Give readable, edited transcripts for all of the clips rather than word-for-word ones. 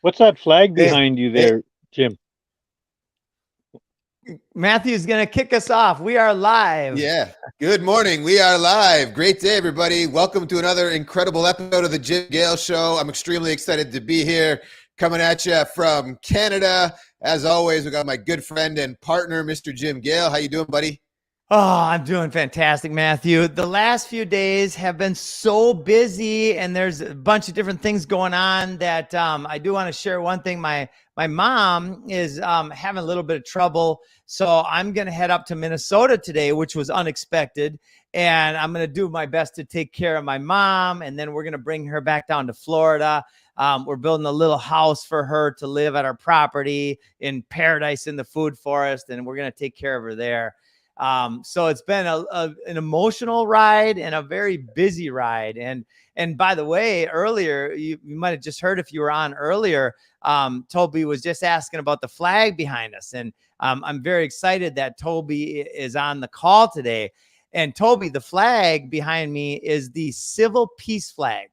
What's that flag Hey, behind you hey, there, Jim? Matthew's going to kick us off. We are live. yeah. Good morning. We are live. Great day, everybody. Welcome to another incredible episode of the Jim Gale Show. I'm extremely excited to be here, coming at you from Canada. As always, we got my good friend and partner, Mr. Jim Gale. How you doing, buddy? Oh, I'm doing fantastic, Matthew. The last few days have been so busy, and there's a bunch of different things going on that I do want to share. One thing, my mom is having a little bit of trouble, so I'm going to head up to Minnesota today, which was unexpected, and I'm going to do my best to take care of my mom, and then we're going to bring her back down to Florida. We're building a little house for her to live at our property in paradise in the food forest, and we're going to take care of her there. So it's been an emotional ride and a very busy ride. And by the way, earlier, you might have just heard if you were on earlier, Toby was just asking about the flag behind us. And I'm very excited that Toby is on the call today. And Toby, the flag behind me is the civil peace flag.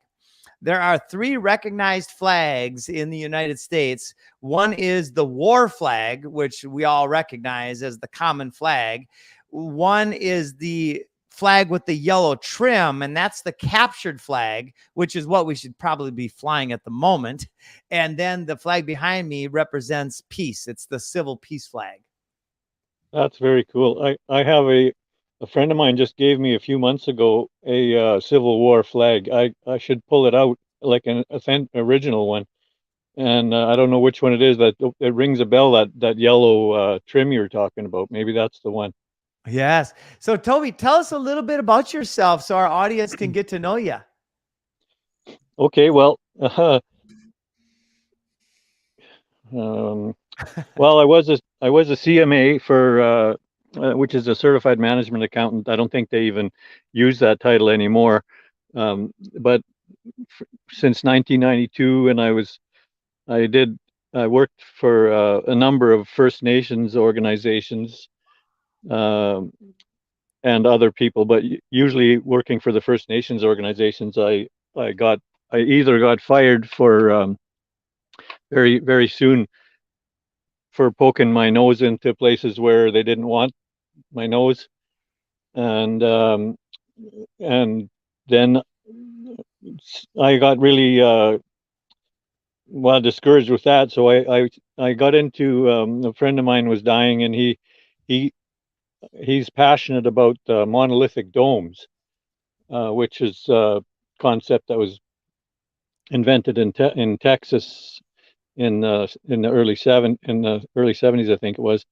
There are 3 recognized flags in the United States. One is the war flag, which we all recognize as the common flag. One is the flag with the yellow trim, and that's the captured flag, which is what we should probably be flying at the moment. And then the flag behind me represents peace. It's the civil peace flag. That's very cool. I have a friend of mine just gave me a few months ago a Civil War flag. I should pull it out, like an original one. And I don't know which one it is. That it rings a bell. That yellow trim you're talking about. Maybe that's the one. Yes. So Toby, tell us a little bit about yourself so our audience can get to know you. Okay. Well, well, I was a CMA for which is a certified management accountant. I don't think they even use that title anymore. But since 1992, and I worked for a number of First Nations organizations and other people, but usually working for the First Nations organizations, I either got fired for very, very soon for poking my nose into places where they didn't want my nose, and then I got really discouraged with that. So I got into a friend of mine was dying, and he's passionate about monolithic domes, which is a concept that was invented in Texas in the early 70s, I think it was.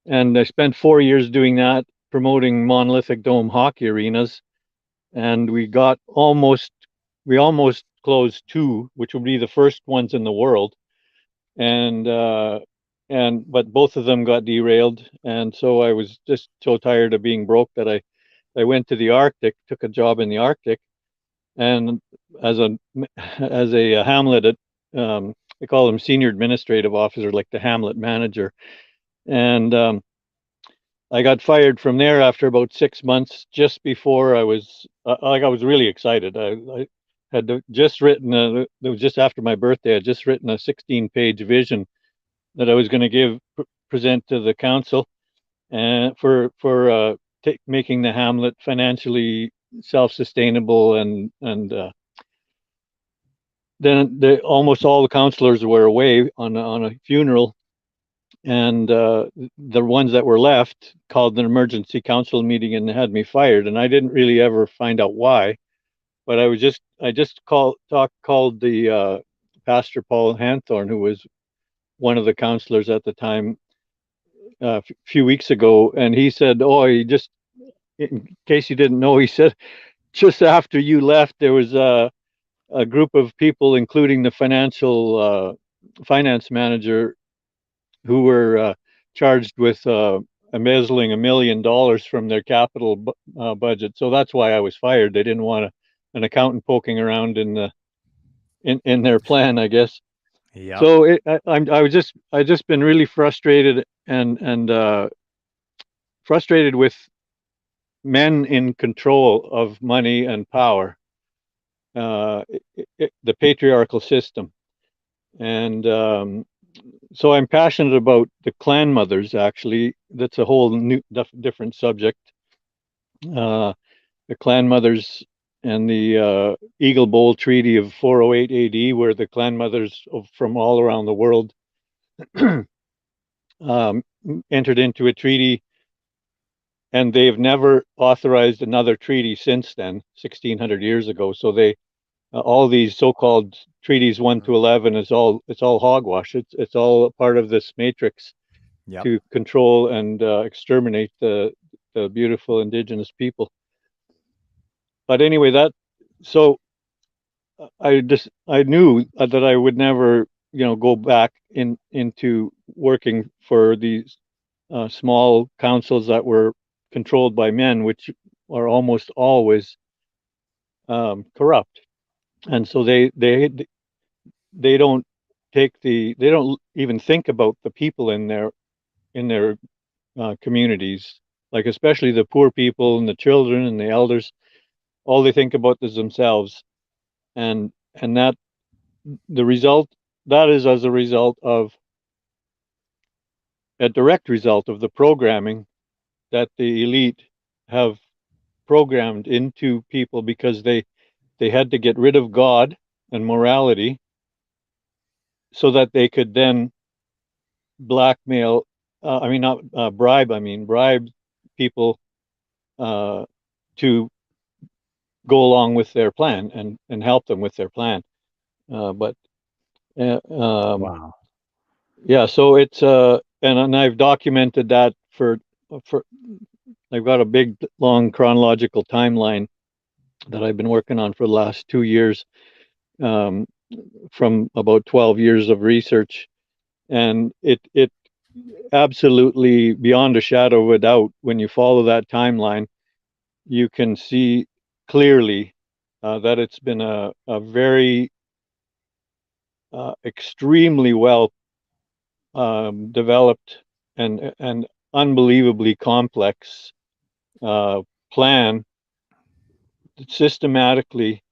And I spent 4 years doing that, promoting monolithic dome hockey arenas, and we almost closed 2, which would be the first ones in the world, and but both of them got derailed, and so I was just so tired of being broke that I went to the Arctic, took a job in the Arctic, and as a Hamlet, they call them senior administrative officer, like the Hamlet manager, and I got fired from there after about 6 months, just before I was I was really excited. I had just written it was just after my birthday. I had just written a 16-page vision that I was going to present to the council, and for making the Hamlet financially self-sustainable, and then almost all the councillors were away on a funeral, and the ones that were left called an emergency council meeting and had me fired, and I didn't really ever find out why, but I just called the Pastor Paul Hanthorne, who was one of the councillors at the time, a few weeks ago, and he said, "Oh, in case you didn't know," he said, "just after you left, there was a group of people, including the finance manager, who were charged with embezzling $1 million from their capital budget. So that's why I was fired. They didn't want an accountant poking around in their plan, I guess." Yep. So I just been really frustrated and frustrated with men in control of money and power, the patriarchal system. And so I'm passionate about the clan mothers. Actually, that's a whole new, different subject. The clan mothers and the Eagle Bowl Treaty of 408 AD, where the clan mothers from all around the world entered into a treaty, and they've never authorized another treaty since then, 1600 years ago. So they all these so-called treaties 1 to 11 it's all hogwash. It's all part of this matrix to control and exterminate the beautiful indigenous people. But anyway, so I knew that I would never, go back into working for these small councils that were controlled by men, which are almost always corrupt. And so they don't they don't even think about the people in their communities, like especially the poor people and the children and the elders. All they think about is themselves, and that the result that is as a result of a direct result of the programming that the elite have programmed into people, because they had to get rid of God and morality so that they could then blackmail bribe people to go along with their plan and help them with their plan. Wow. Yeah, so it's and I've documented that for I've got a big long chronological timeline that I've been working on for the last 2 years, from about 12 years of research, and it absolutely, beyond a shadow of a doubt, when you follow that timeline, you can see clearly that it's been a very extremely well developed and unbelievably complex plan systematically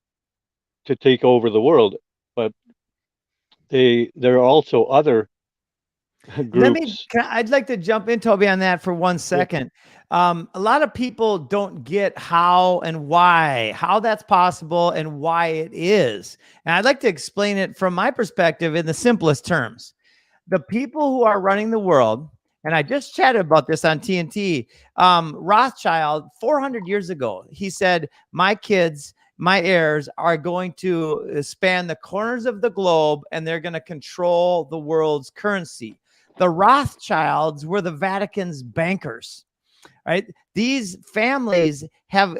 to take over the world. But there are also other groups. I'd like to jump in, Toby, on that for 1 second. A lot of people don't get how that's possible and why it is. And I'd like to explain it from my perspective in the simplest terms. The people who are running the world, and I just chatted about this on TNT, Rothschild, 400 years ago, he said, my kids, my heirs are going to span the corners of the globe, and they're going to control the world's currency. The Rothschilds were the Vatican's bankers, right? These families have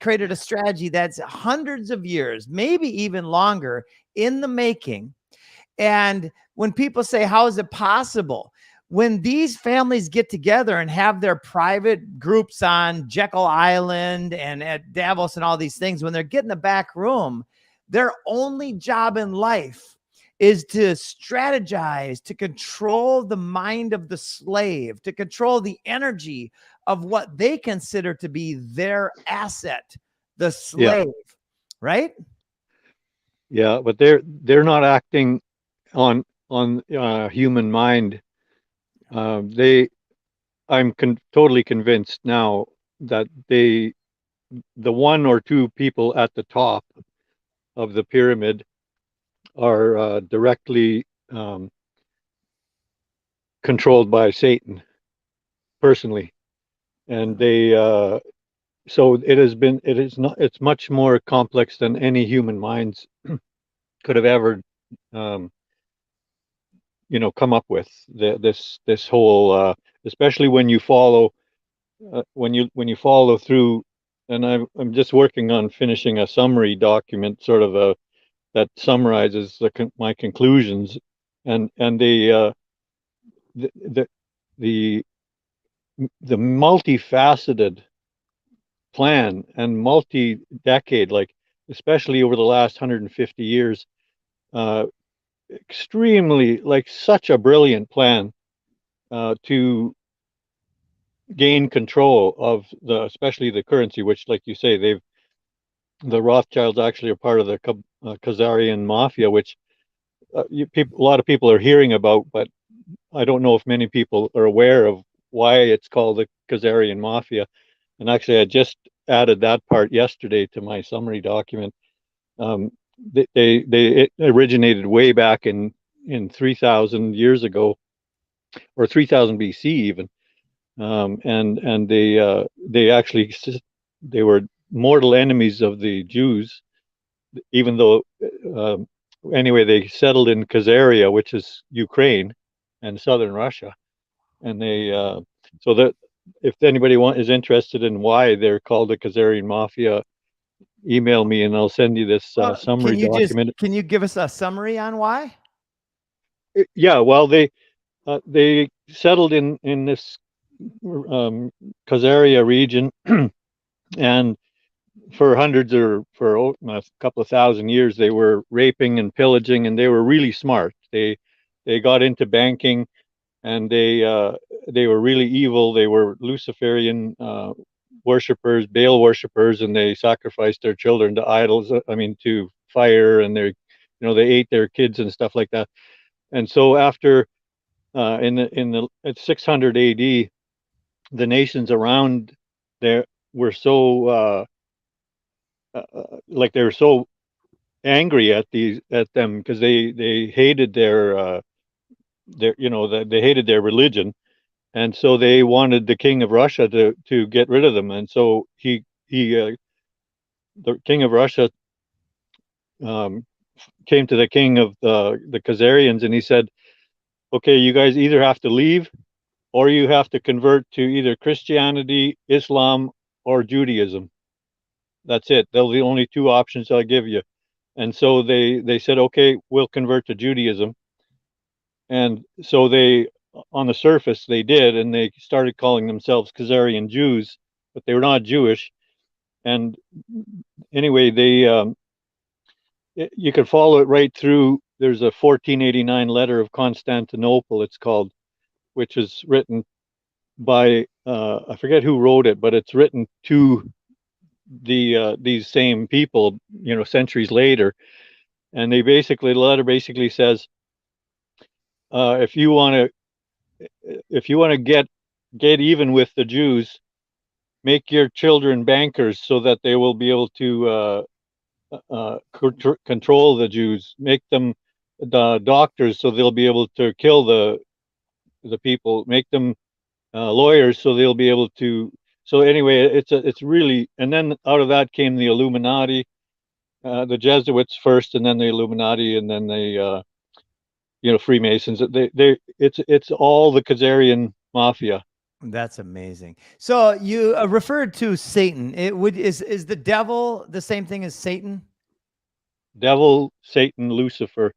created a strategy that's hundreds of years, maybe even longer, in the making. And when people say, how is it possible? When these families get together and have their private groups on Jekyll Island and at Davos and all these things, when they're getting the back room, their only job in life is to strategize, to control the mind of the slave, to control the energy of what they consider to be their asset, the slave, right? Yeah, but they're not acting on human mind. I'm totally convinced now that the one or two people at the top of the pyramid are directly controlled by Satan personally, and so it's much more complex than any human minds could have ever come up with. This whole especially when you follow through, and I'm just working on finishing a summary document, sort of that summarizes my conclusions, and the multifaceted plan and multi-decade, like especially over the last 150 years, extremely, like, such a brilliant plan to gain control of especially the currency, which, like you say, the Rothschilds actually are part of the Khazarian mafia, which a lot of people are hearing about, but I don't know if many people are aware of why it's called the Khazarian Mafia. And actually, I just added that part yesterday to my summary document. It originated way back in 3,000 years ago, or 3,000 BC even, and they actually they were mortal enemies of the Jews, even though anyway they settled in Khazaria, which is Ukraine and southern Russia, and they so that if anybody is interested in why they're called the Khazarian Mafia, email me and I'll send you this summary document. Can you give us a summary on why? Yeah, well, they settled in this Khazaria region, and for hundreds or for a couple of thousand years, they were raping and pillaging, and they were really smart. They got into banking, and they were really evil. They were Luciferian worshippers, Baal worshippers, and they sacrificed their children to idols. I mean, to fire, and they ate their kids and stuff like that. And so after at 600 AD, the nations around there were so like they were so angry at them because they hated their they hated their religion, and so they wanted the king of Russia to get rid of them. And so the king of Russia came to the king of the Khazarians, and he said, okay, you guys either have to leave or you have to convert to either Christianity, Islam, or Judaism. That's it. They're the only two options I'll give you. And so they said, okay, we'll convert to Judaism. And so on the surface, they did, and they started calling themselves Khazarian Jews, but they were not Jewish. And anyway, you can follow it right through. There's a 1489 letter of Constantinople, it's called, which is written by I forget who wrote it, but it's written to these same people, centuries later. And the letter basically says, if you want to get even with the Jews, make your children bankers so that they will be able to control the Jews. Make them doctors so they'll be able to kill the people. Make them lawyers so they'll be able to. So anyway, it's really, and then out of that came the Illuminati, the Jesuits first, and then the Illuminati, and then the Freemasons. It's all the Khazarian Mafia. That's amazing. So you referred to Satan. Is the devil the same thing as Satan? Devil, Satan, Lucifer,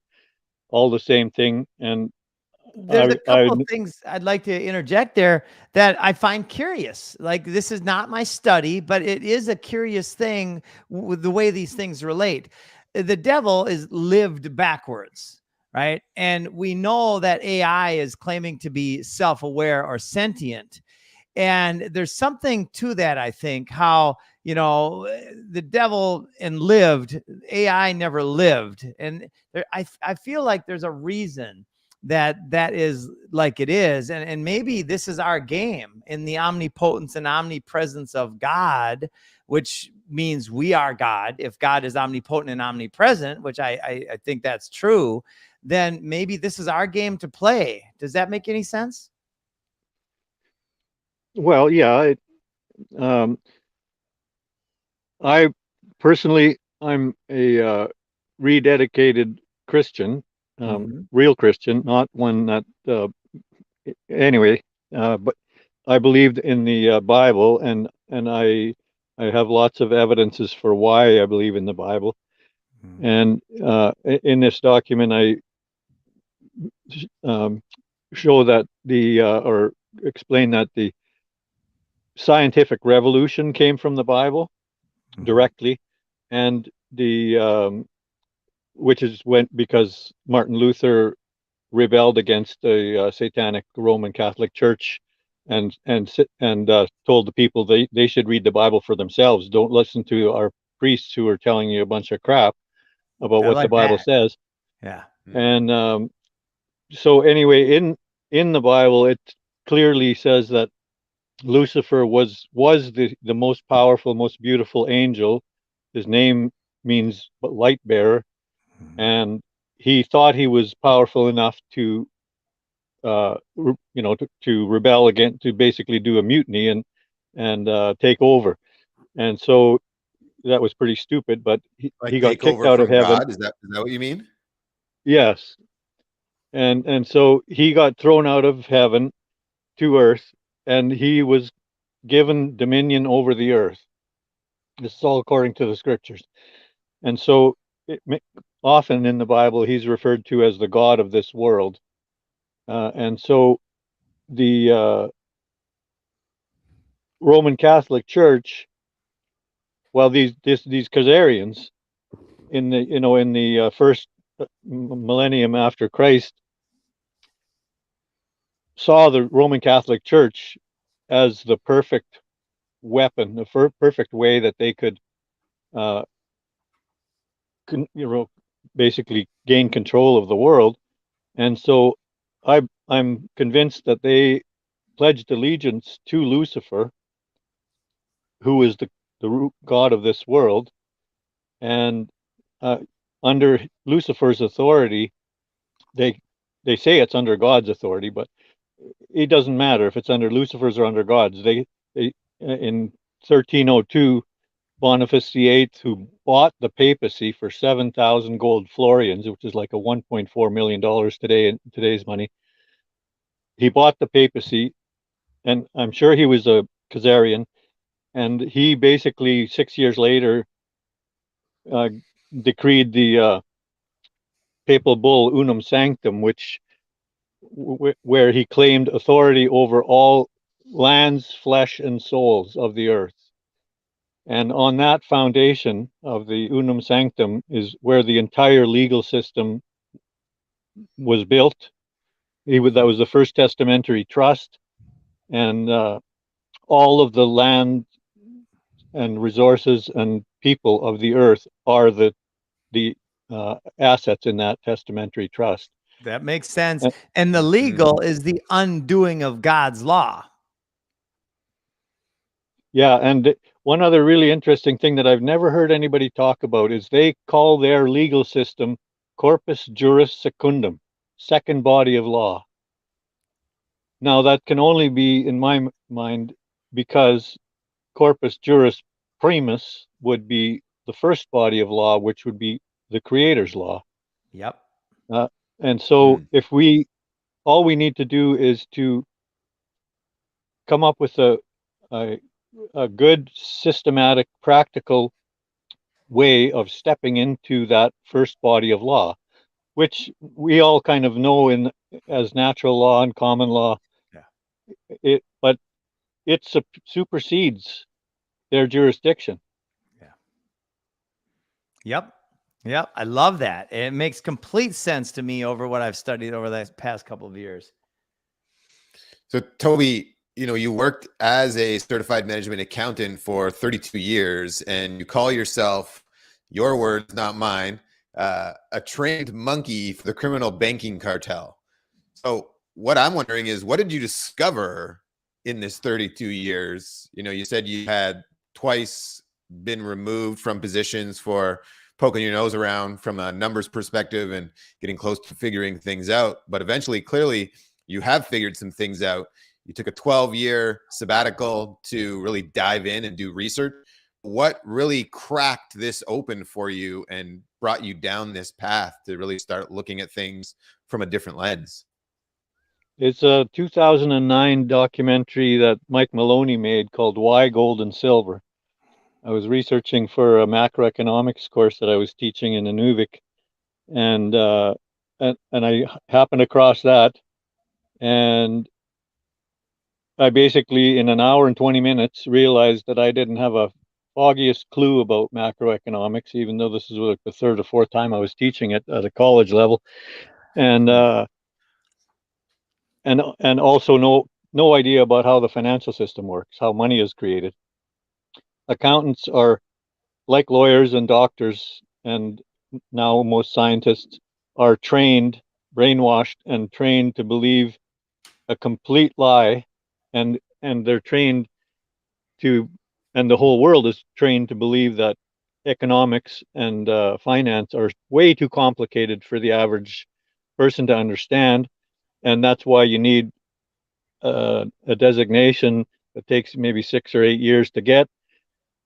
all the same thing. And there's a couple of things I'd like to interject there that I find curious. Like, this is not my study, but it is a curious thing with the way these things relate. The devil is lived backwards, right? And we know that AI is claiming to be self-aware or sentient. And there's something to that, I think, how, the devil lived, AI never lived. And I feel like there's a reason that is like it is. And maybe this is our game in the omnipotence and omnipresence of God, which means we are God. If God is omnipotent and omnipresent, which I think that's true, then maybe this is our game to play. Does that make any sense? Well, yeah. I personally, I'm a rededicated Christian, real Christian, not one that, anyway, but I believed in the Bible, and I have lots of evidences for why I believe in the Bible. And in this document, I show that or explain that the scientific revolution came from the Bible directly, and which is because Martin Luther rebelled against the satanic Roman Catholic Church, and told the people they should read the Bible for themselves. Don't listen to our priests who are telling you a bunch of crap about what the Bible says. Yeah. And so anyway, in the Bible, it clearly says that Lucifer was the most powerful, most beautiful angel. His name means light bearer, and he thought he was powerful enough to to rebel again, to basically do a mutiny and take over. And so that was pretty stupid, but Like he got take kicked over out of from heaven. God? Is that what you mean? Yes. And so he got thrown out of heaven to earth, and he was given dominion over the earth. This is all according to the scriptures. And so often in the Bible, he's referred to as the God of this world. And so the Roman Catholic Church, well, these Khazarians in the first millennium after Christ saw the Roman Catholic Church as the perfect weapon, the perfect way that they could, uh, basically gain control of the world. And so I'm convinced that they pledged allegiance to Lucifer, who is the god of this world, and under Lucifer's authority, they say it's under God's authority, but it doesn't matter if it's under Lucifer's or under God's. They in 1302, Boniface VIII, who bought the papacy for 7,000 gold florians, which is like a $1.4 million today in today's money. He bought the papacy, and I'm sure he was a Khazarian, and he basically 6 years later decreed the papal bull Unum Sanctum, where he claimed authority over all lands, flesh, and souls of the earth. And on that foundation of the Unum Sanctum is where the entire legal system was built. That was the first testamentary trust, and all of the land and resources and people of the earth are the assets in that testamentary trust. That makes sense. And the legal is the undoing of God's law. Yeah, and one other really interesting thing that I've never heard anybody talk about is they call their legal system corpus juris secundum, second body of law. Now, that can only be, in my mind, because corpus juris primus would be the first body of law, which would be the Creator's law. Yep. And so if all we need to do is to come up with a good, systematic, practical way of stepping into that first body of law, which we all kind of know as natural law and common law. Yeah. But it supersedes their jurisdiction. Yeah. Yep. I love that. It makes complete sense to me over what I've studied over the past couple of years. So Toby, you worked as a certified management accountant for 32 years, and you call yourself, your words, not mine, a trained monkey for the criminal banking cartel. So what I'm wondering is, what did you discover in this 32 years? You said you had twice been removed from positions for poking your nose around from a numbers perspective and getting close to figuring things out. But eventually, clearly, you have figured some things out. You took a 12-year sabbatical to really dive in and do research. What really cracked this open for you and brought you down this path to really start looking at things from a different lens? It's a 2009 documentary that Mike Maloney made called Why Gold and Silver. I was researching for a macroeconomics course that I was teaching in Inuvik, and I happened across that, and I basically, in an hour and 20 minutes, realized that I didn't have a foggiest clue about macroeconomics, even though this is like the third or fourth time I was teaching it at a college level, and also no idea about how the financial system works, how money is created. Accountants are like lawyers and doctors, and now most scientists. are trained, brainwashed, and trained to believe a complete lie, and they're trained to, and the whole world is trained to believe that economics and finance are way too complicated for the average person to understand, and that's why you need a designation that takes maybe 6 or 8 years to get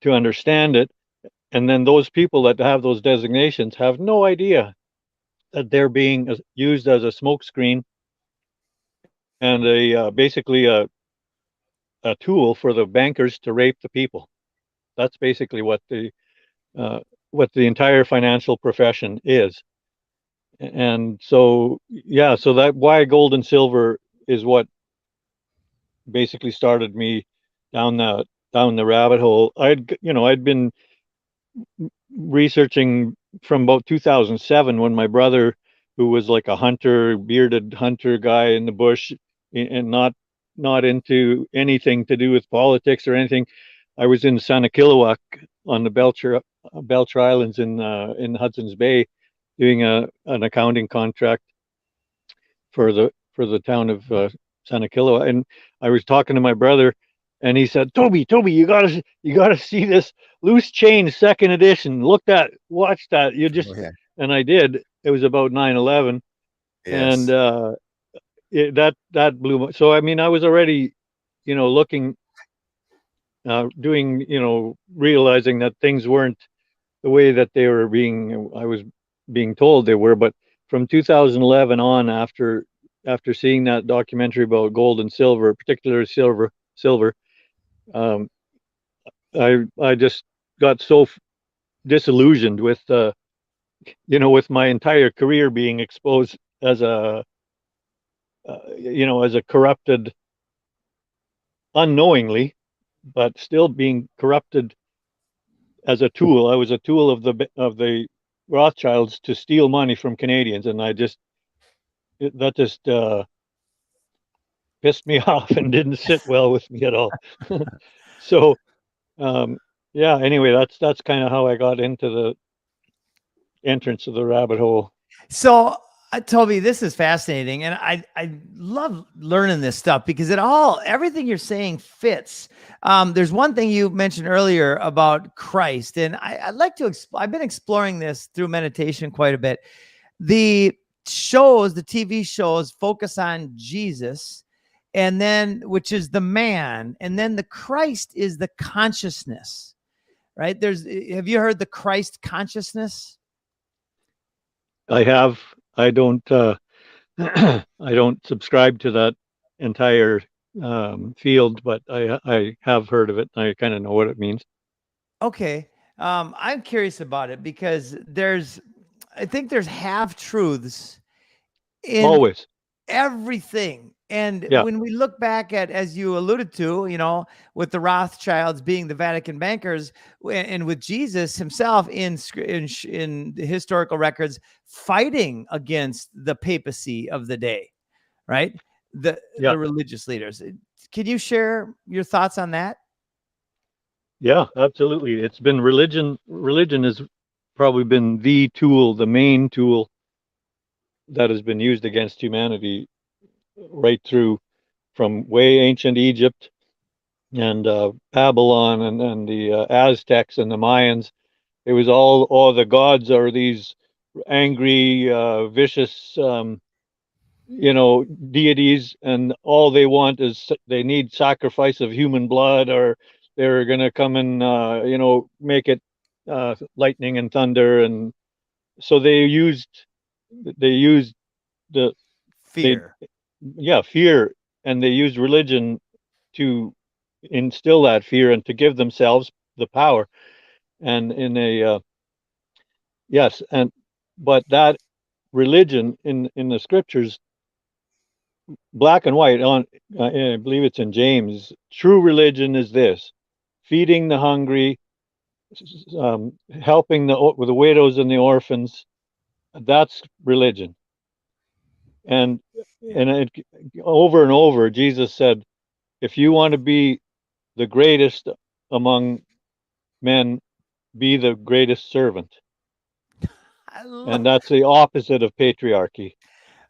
to understand it. And then those people that have those designations have no idea that they're being used as a smokescreen and basically a tool for the bankers to rape the people. That's basically what the entire financial profession is. And so, yeah, so that why gold and silver is what basically started me down the rabbit hole. I'd been researching from about 2007 when my brother, who was like a hunter, bearded hunter guy in the bush, and not into anything to do with politics or anything. I was in Sanakilawak on the Belcher Islands in Hudson's Bay, doing an accounting contract for the town of Sanakilawak, and I was talking to my brother, and he said, Toby, you gotta see this Loose Change second edition. Watch that. Oh, yeah. And I did. It was about 9/11, Yes. and that blew my. So I mean, I was already, looking, doing, realizing that things weren't the way that I was being told they were. But from 2011 on, after seeing that documentary about gold and silver, particularly silver, um, I just got so disillusioned with with my entire career being exposed as as a corrupted, unknowingly, but still being corrupted as a tool. I was a tool of the Rothschilds to steal money from Canadians, and that just pissed me off and didn't sit well with me at all. So yeah. Anyway, that's kind of how I got into the entrance of the rabbit hole. So, Toby, this is fascinating, and I love learning this stuff because everything you're saying fits. There's one thing you mentioned earlier about Christ, and I'd like to. I've been exploring this through meditation quite a bit. The TV shows focus on Jesus, and then which is the man, and then the Christ is the consciousness, right? Have you heard the Christ consciousness? I have. I don't. I don't subscribe to that entire field, but I have heard of it. I kind of know what it means. Okay. I'm curious about it because I think there's half truths in Always. everything. And Yeah. when we look back at, as you alluded to, with the Rothschilds being the Vatican bankers, and with Jesus himself in the historical records fighting against the papacy of the day, right? The religious leaders. Can you share your thoughts on that? Yeah, absolutely. It's been religion. Religion has probably been the main tool that has been used against humanity right through from way ancient Egypt and Babylon and the Aztecs and the Mayans. It was all the gods are these angry, vicious, deities, and all they want is they need sacrifice of human blood, or they're going to come and make it lightning and thunder, and so they used the Fear. fear, and they used religion to instill that fear and to give themselves the power. And in a yes, and but that religion in the scriptures, black and white, on I believe it's in James, true religion is this: feeding the hungry, helping with the widows and the orphans. That's religion. And over and over, Jesus said, if you want to be the greatest among men, be the greatest servant. And that's the opposite of patriarchy.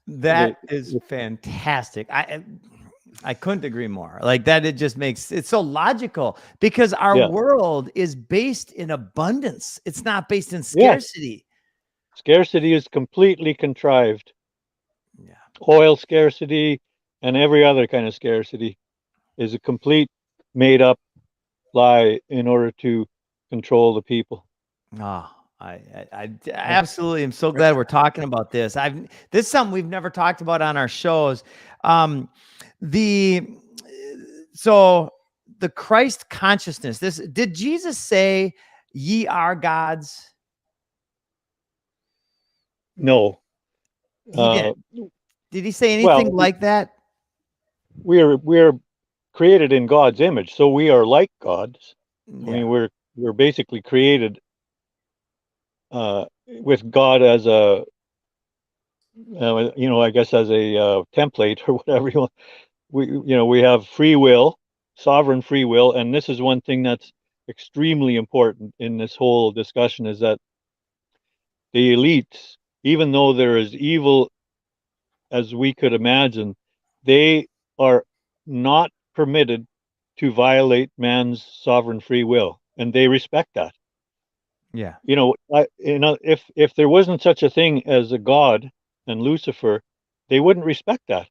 That is fantastic. I couldn't agree more. Like that, it just makes it so logical because our world is based in abundance. It's not based in scarcity. Scarcity is completely contrived. Yeah. Oil scarcity and every other kind of scarcity is a complete made up lie in order to control the people. Oh, I absolutely am so glad we're talking about this. This is something we've never talked about on our shows. So the Christ consciousness. Did Jesus say, "Ye are gods"? No. He didn't. Did he say anything like that? We're created in God's image, so we are like gods. Yeah. I mean, we're basically created with God as a I guess as a template or whatever you want. We have free will, sovereign free will, and this is one thing that's extremely important in this whole discussion is that the elites, even though they're as evil as we could imagine, they are not permitted to violate man's sovereign free will, and they respect that. Yeah. If there wasn't such a thing as a god and Lucifer, they wouldn't respect that.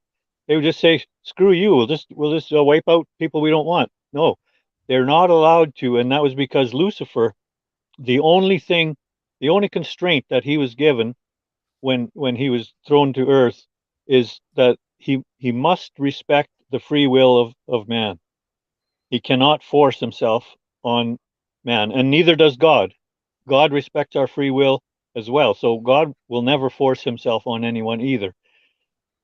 They would just say, "Screw you! We'll just wipe out people we don't want." No, they're not allowed to, and that was because Lucifer, the only constraint that he was given when he was thrown to earth is that he must respect the free will of man. He cannot force himself on man, and neither does God. God respects our free will as well. So God will never force himself on anyone either.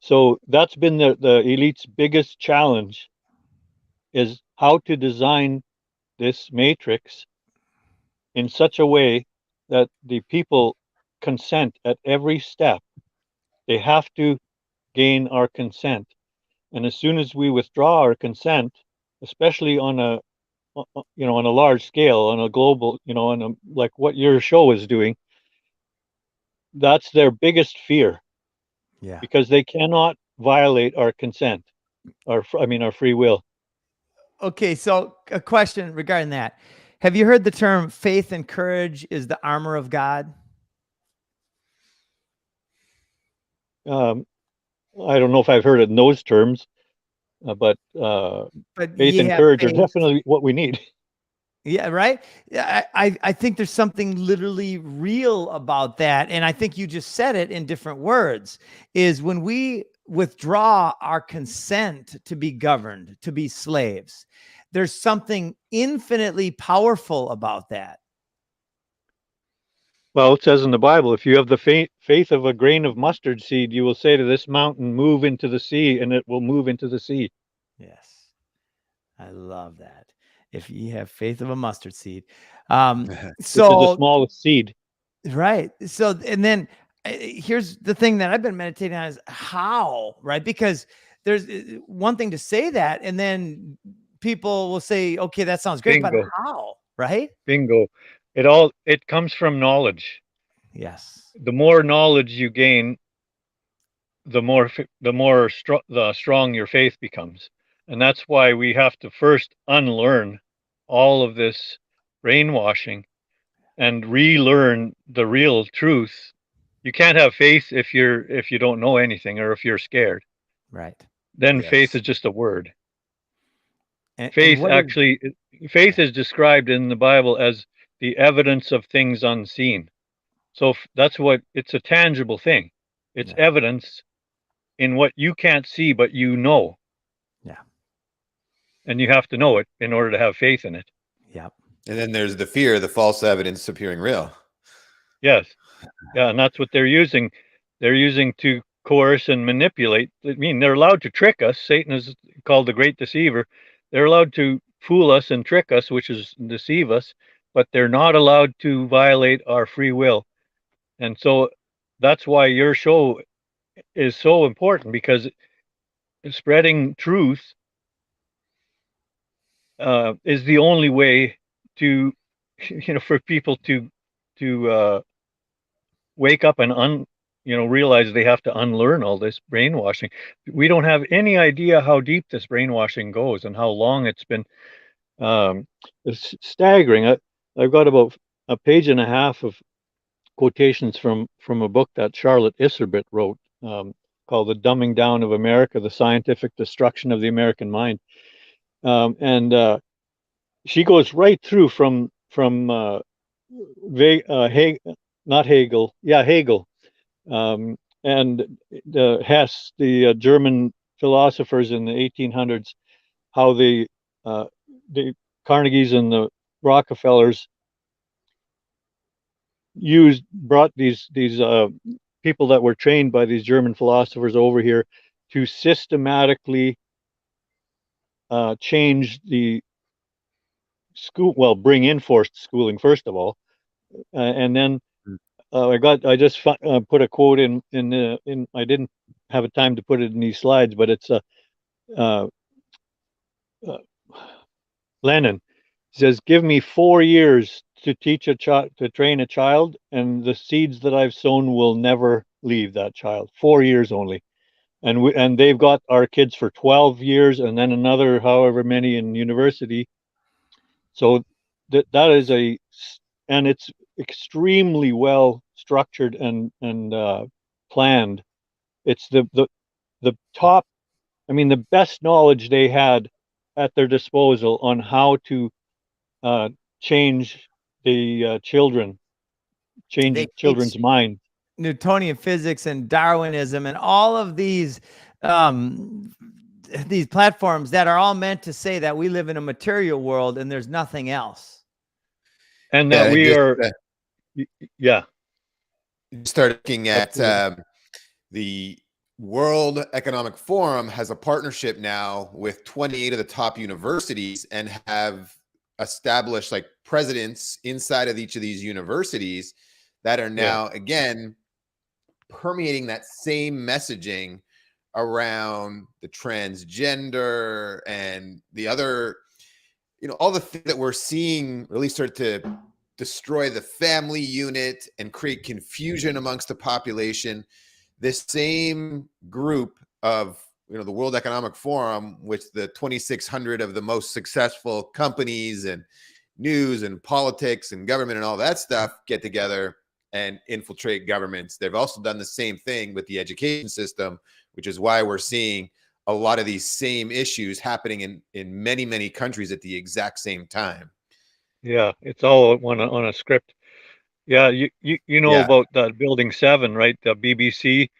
So that's been the elite's biggest challenge, is how to design this matrix in such a way that the people consent at every step. They have to gain our consent. And as soon as we withdraw our consent, especially on a large scale, on a global, like what your show is doing, that's their biggest fear. Yeah. Because they cannot violate our consent, our free will. Okay, so a question regarding that. Have you heard the term faith and courage is the armor of God? I don't know if I've heard it in those terms, but faith and courage are definitely what we need. Yeah, right. Yeah, I think there's something literally real about that. And I think you just said it in different words, is when we withdraw our consent to be governed, to be slaves, there's something infinitely powerful about that. Well, it says in the Bible, if you have the faith of a grain of mustard seed, you will say to this mountain, move into the sea, and it will move into the sea. Yes. I love that. If you have faith of a mustard seed. So which is the smallest seed. Right. So, and then here's the thing that I've been meditating on is how, right? Because there's one thing to say that, and then people will say, okay, that sounds great, Bingo. but how, right? Bingo. It comes from knowledge. Yes. The more knowledge you gain, the strong your faith becomes. And that's why we have to first unlearn all of this brainwashing and relearn the real truth. You can't have faith if you don't know anything, or if you're scared. Right. Then faith is just a word. Faith is described in the Bible as the evidence of things unseen. So it's a tangible thing. It's evidence in what you can't see, but you know. Yeah. And you have to know it in order to have faith in it. Yep. And then there's the fear, the false evidence appearing real. Yes. Yeah, and that's what they're using. They're using to coerce and manipulate. I mean, they're allowed to trick us. Satan is called the great deceiver. They're allowed to fool us and trick us, which is deceive us, but they're not allowed to violate our free will. And so that's why your show is so important, because spreading truth is the only way to, for people to wake up and realize they have to unlearn all this brainwashing. We don't have any idea how deep this brainwashing goes and how long it's been. It's staggering. I've got about a page and a half of quotations from a book that Charlotte Iserbyt wrote, called "The Dumbing Down of America: The Scientific Destruction of the American Mind," and she goes right through from not Hegel, yeah, Hegel, and Hess, the German philosophers in the 1800s, how the Carnegies and the Rockefellers brought these people that were trained by these German philosophers over here to systematically change the school, well, bring in forced schooling first of all, and then I just put a quote in I didn't have a time to put it in these slides, but it's uh, Lenin says, "Give me 4 years to teach a child, to train a child, and the seeds that I've sown will never leave that child. 4 years only." And they've got our kids for 12 years, and then another however many in university. So that is and it's extremely well structured and planned. It's the top, I mean, the best knowledge they had at their disposal on how to change the They children's teach mind. Newtonian physics and Darwinism and all of these platforms that are all meant to say that we live in a material world and there's nothing else. And that we are, yeah. Start looking at the World Economic Forum has a partnership now with 28 of the top universities and have established like presidents inside of each of these universities that are now, again, permeating that same messaging around the transgender and the other, all the things that we're seeing really start to destroy the family unit and create confusion amongst the population. This same group of, the World Economic Forum, which the 2,600 of the most successful companies and news and politics and government and all that stuff get together and infiltrate governments. They've also done the same thing with the education system, which is why we're seeing a lot of these same issues happening in many, many countries at the exact same time. Yeah, it's all on a script. Yeah, you know about that Building 7, right? The BBC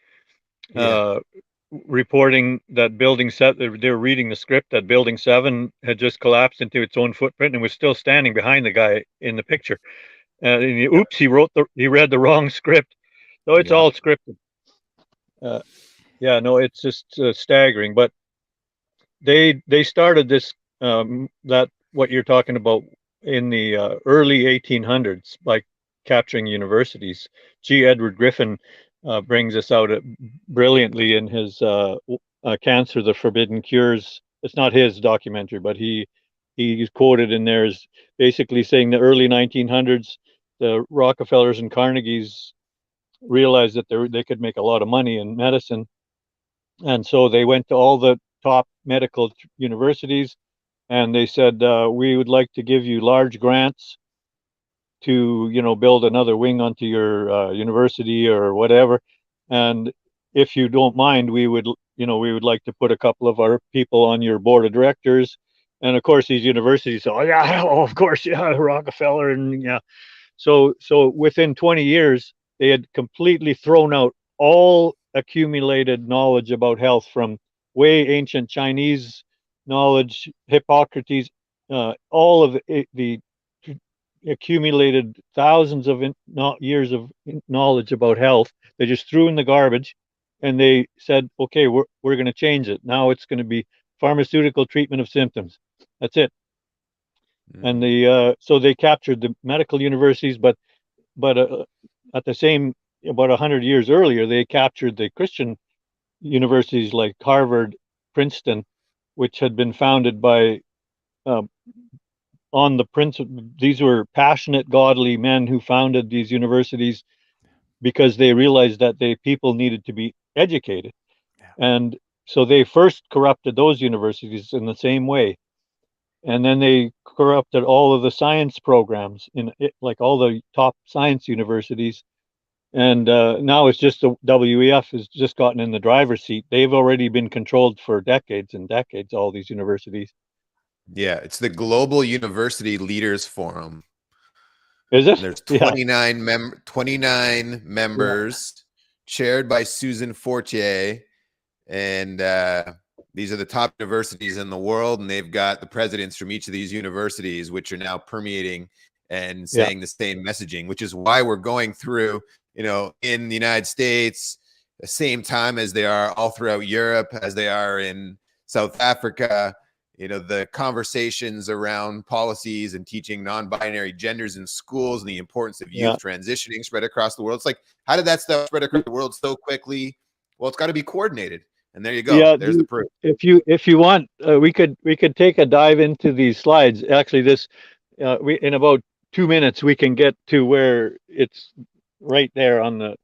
reporting that Building 7, they're reading the script that Building 7 had just collapsed into its own footprint and was still standing behind the guy in the picture. And oops, he read the wrong script. So it's all scripted. Yeah, no, it's just staggering. But they started this, that what you're talking about in the early 1800s by capturing universities. G. Edward Griffin brings this out brilliantly in his Cancer, the Forbidden Cures. It's not his documentary, but he's quoted in there as basically saying the early 1900s, the Rockefellers and Carnegies realized that they could make a lot of money in medicine. And so they went to all the top medical universities and they said, we would like to give you large grants to, build another wing onto your university or whatever. And if you don't mind, we would like to put a couple of our people on your board of directors. And of course, these universities, of course, Rockefeller, and yeah. So within 20 years, they had completely thrown out all accumulated knowledge about health from way ancient Chinese knowledge, Hippocrates, all of the accumulated thousands of years of knowledge about health. They just threw in the garbage, and they said, "Okay, we're going to change it. Now it's going to be pharmaceutical treatment of symptoms. That's it." And so they captured the medical universities, but at the same, about 100 years earlier, they captured the Christian universities like Harvard, Princeton, which had been founded by on the principle. These were passionate, godly men who founded these universities because they realized that the people needed to be educated. Yeah. And so they first corrupted those universities in the same way. And then they corrupted all of the science programs in it, like all the top science universities. And now it's just the WEF has just gotten in the driver's seat. They've already been controlled for decades and decades, all these universities. Yeah, it's the Global University Leaders Forum. Is it? And there's Yeah. 29 members, chaired by Susan Fortier. And these are the top universities in the world, and they've got the presidents from each of these universities, which are now permeating and saying the same messaging, which is why we're going through, in the United States, the same time as they are all throughout Europe, as they are in South Africa, the conversations around policies and teaching non-binary genders in schools and the importance of youth transitioning spread across the world. It's like, how did that stuff spread across the world so quickly? Well, it's got to be coordinated. And there you go. Yeah, there's the proof. If you want, we could take a dive into these slides. Actually, this we in about 2 minutes we can get to where it's right there on the,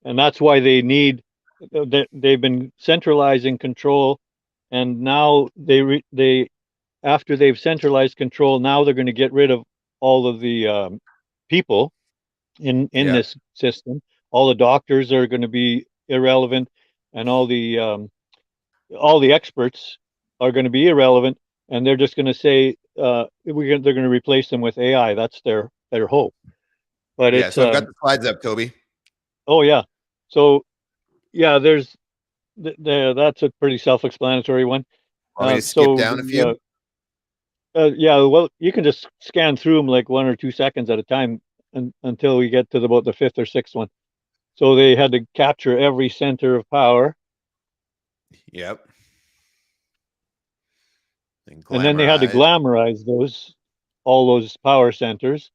and that's why they need. They've been centralizing control, and now they after they've centralized control, now they're going to get rid of all of the people in this system. All the doctors are going to be irrelevant, and all the experts are going to be irrelevant, and they're just going to say they're going to replace them with AI. That's their hope. But it's so I've got the slides up, Toby. Oh yeah, so yeah, there's that's a pretty self-explanatory one. Want me to skip down a few? Yeah, well, you can just scan through them like 1 or 2 seconds at a time until we get to about the 5th or 6th one. So they had to capture every center of power. Yep. And then they had to glamorize all those power centers.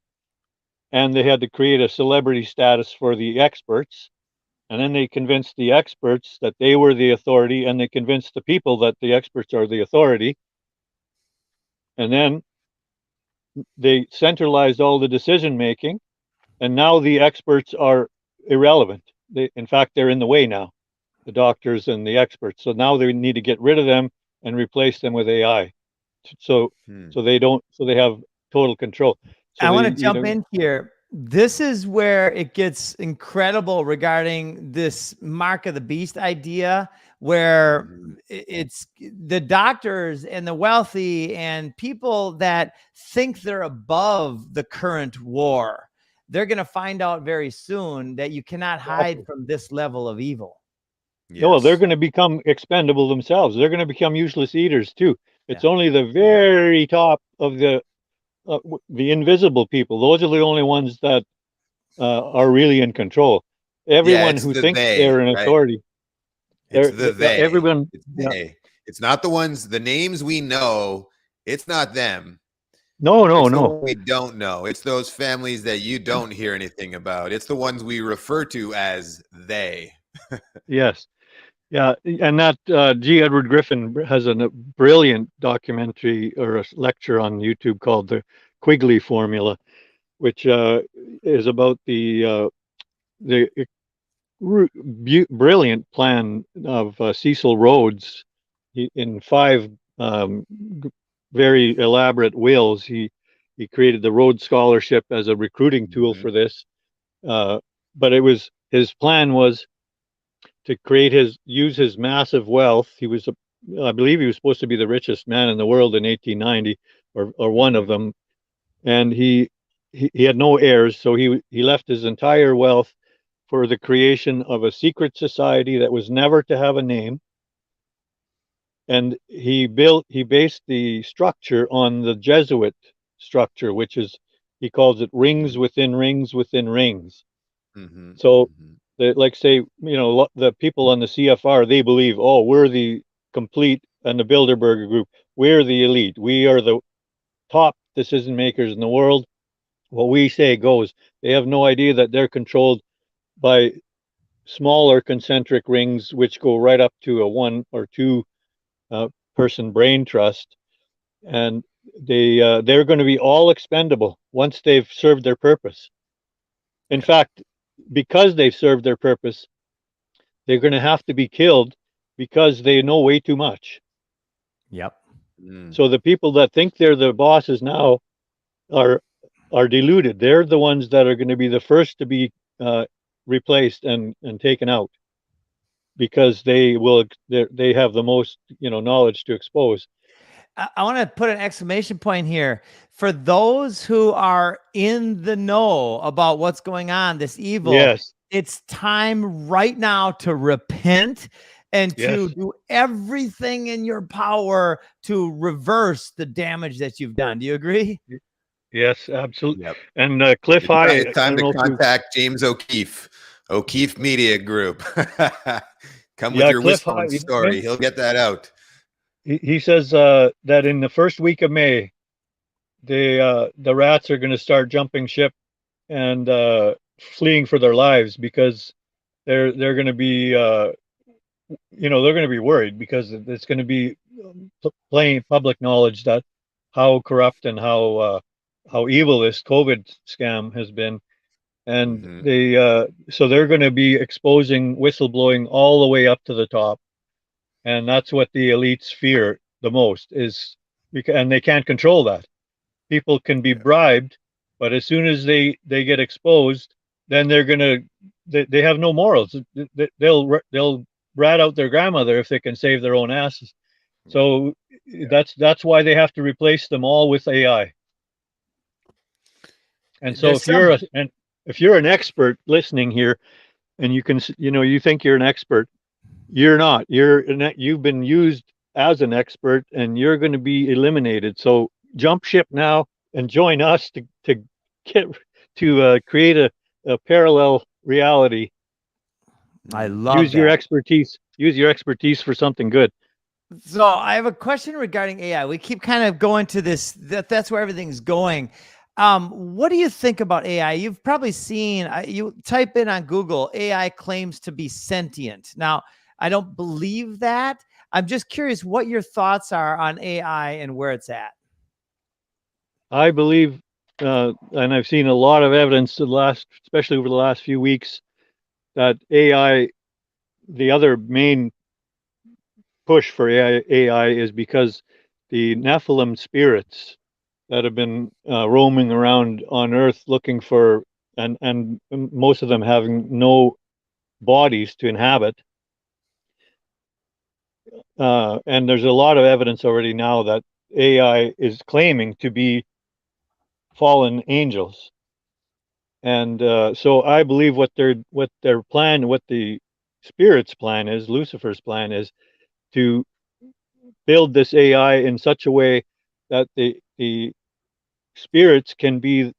And they had to create a celebrity status for the experts. And then they convinced the experts that they were the authority, and they convinced the people that the experts are the authority. And then they centralized all the decision making, and now the experts are irrelevant. In fact, they're in the way now, the doctors and the experts. So now they need to get rid of them and replace them with AI. So they have total control. So I want to jump in here. This is where it gets incredible regarding this mark of the beast idea, where it's the doctors and the wealthy and people that think they're above the current war. They're going to find out very soon that you cannot hide from this level of evil. Yes. No, they're going to become expendable themselves. They're going to become useless eaters too. It's only the very top of the invisible people. Those are the only ones that are really in control. Everyone who thinks they're an authority. It's they. Everyone. It's they. It's not the ones, the names we know. It's not them. No. We don't know. It's those families that you don't hear anything about. It's the ones we refer to as they. Yes. Yeah, and that G. Edward Griffin has a brilliant documentary or a lecture on YouTube called the Quigley Formula, which is about the brilliant plan of Cecil Rhodes. In 5 very elaborate wills, he created the Rhodes Scholarship as a recruiting tool for this. But his plan was to use his massive wealth. I believe he was supposed to be the richest man in the world in 1890, or one of them, and he had no heirs, so he left his entire wealth for the creation of a secret society that was never to have a name. And he based the structure on the Jesuit structure, which is, he calls it rings within rings within rings. So like say, the people on the CFR, they believe, we're the complete, and the Bilderberger group, we're the elite. We are the top decision makers in the world. What we say goes. They have no idea that they're controlled by smaller concentric rings, which go right up to a 1 or 2 person brain trust. And they're going to be all expendable once they've served their purpose. In fact, because they've served their purpose, they're going to have to be killed because they know way too much. Yep. So the people that think they're the bosses now are deluded. They're the ones that are going to be the first to be replaced and taken out, because they have the most knowledge to expose. I want to put an exclamation point here for those who are in the know about what's going on, this evil. Yes. It's time right now to repent and to do everything in your power to reverse the damage that you've done. Do you agree? Yes, absolutely. Yep. And Cliff High, It's time to contact James O'Keefe Media Group. Come with your Cliff Wisconsin High, story. He'll get that out. He says that in the first week of May, the rats are going to start jumping ship and fleeing for their lives, because they're going to be they're going to be worried, because it's going to be plain public knowledge that how corrupt and how evil this COVID scam has been. And so they're going to be exposing whistleblowing all the way up to the top. And that's what the elites fear the most, is because, and they can't control that. People can be bribed, but as soon as they get exposed, then they're gonna they have no morals. They'll rat out their grandmother if they can save their own asses. So that's why they have to replace them all with AI. And so if you're an expert listening here, and you think you're an expert, you're not. You've been used as an expert, and you're going to be eliminated. So jump ship now and join us to create a parallel reality. I love use your expertise. Use your expertise for something good. So I have a question regarding AI. We keep kind of going to this. That's where everything's going. What do you think about AI? You've probably seen. You type in on Google, AI claims to be sentient. Now, I don't believe that. I'm just curious what your thoughts are on AI and where it's at. I believe, and I've seen a lot of evidence especially over the last few weeks, that AI, the other main push for AI is because the Nephilim spirits that have been roaming around on Earth looking for, and most of them having no bodies to inhabit. And there's a lot of evidence already now that AI is claiming to be fallen angels. And so I believe what their plan, what the spirit's plan is, Lucifer's plan is, to build this AI in such a way that the spirits can be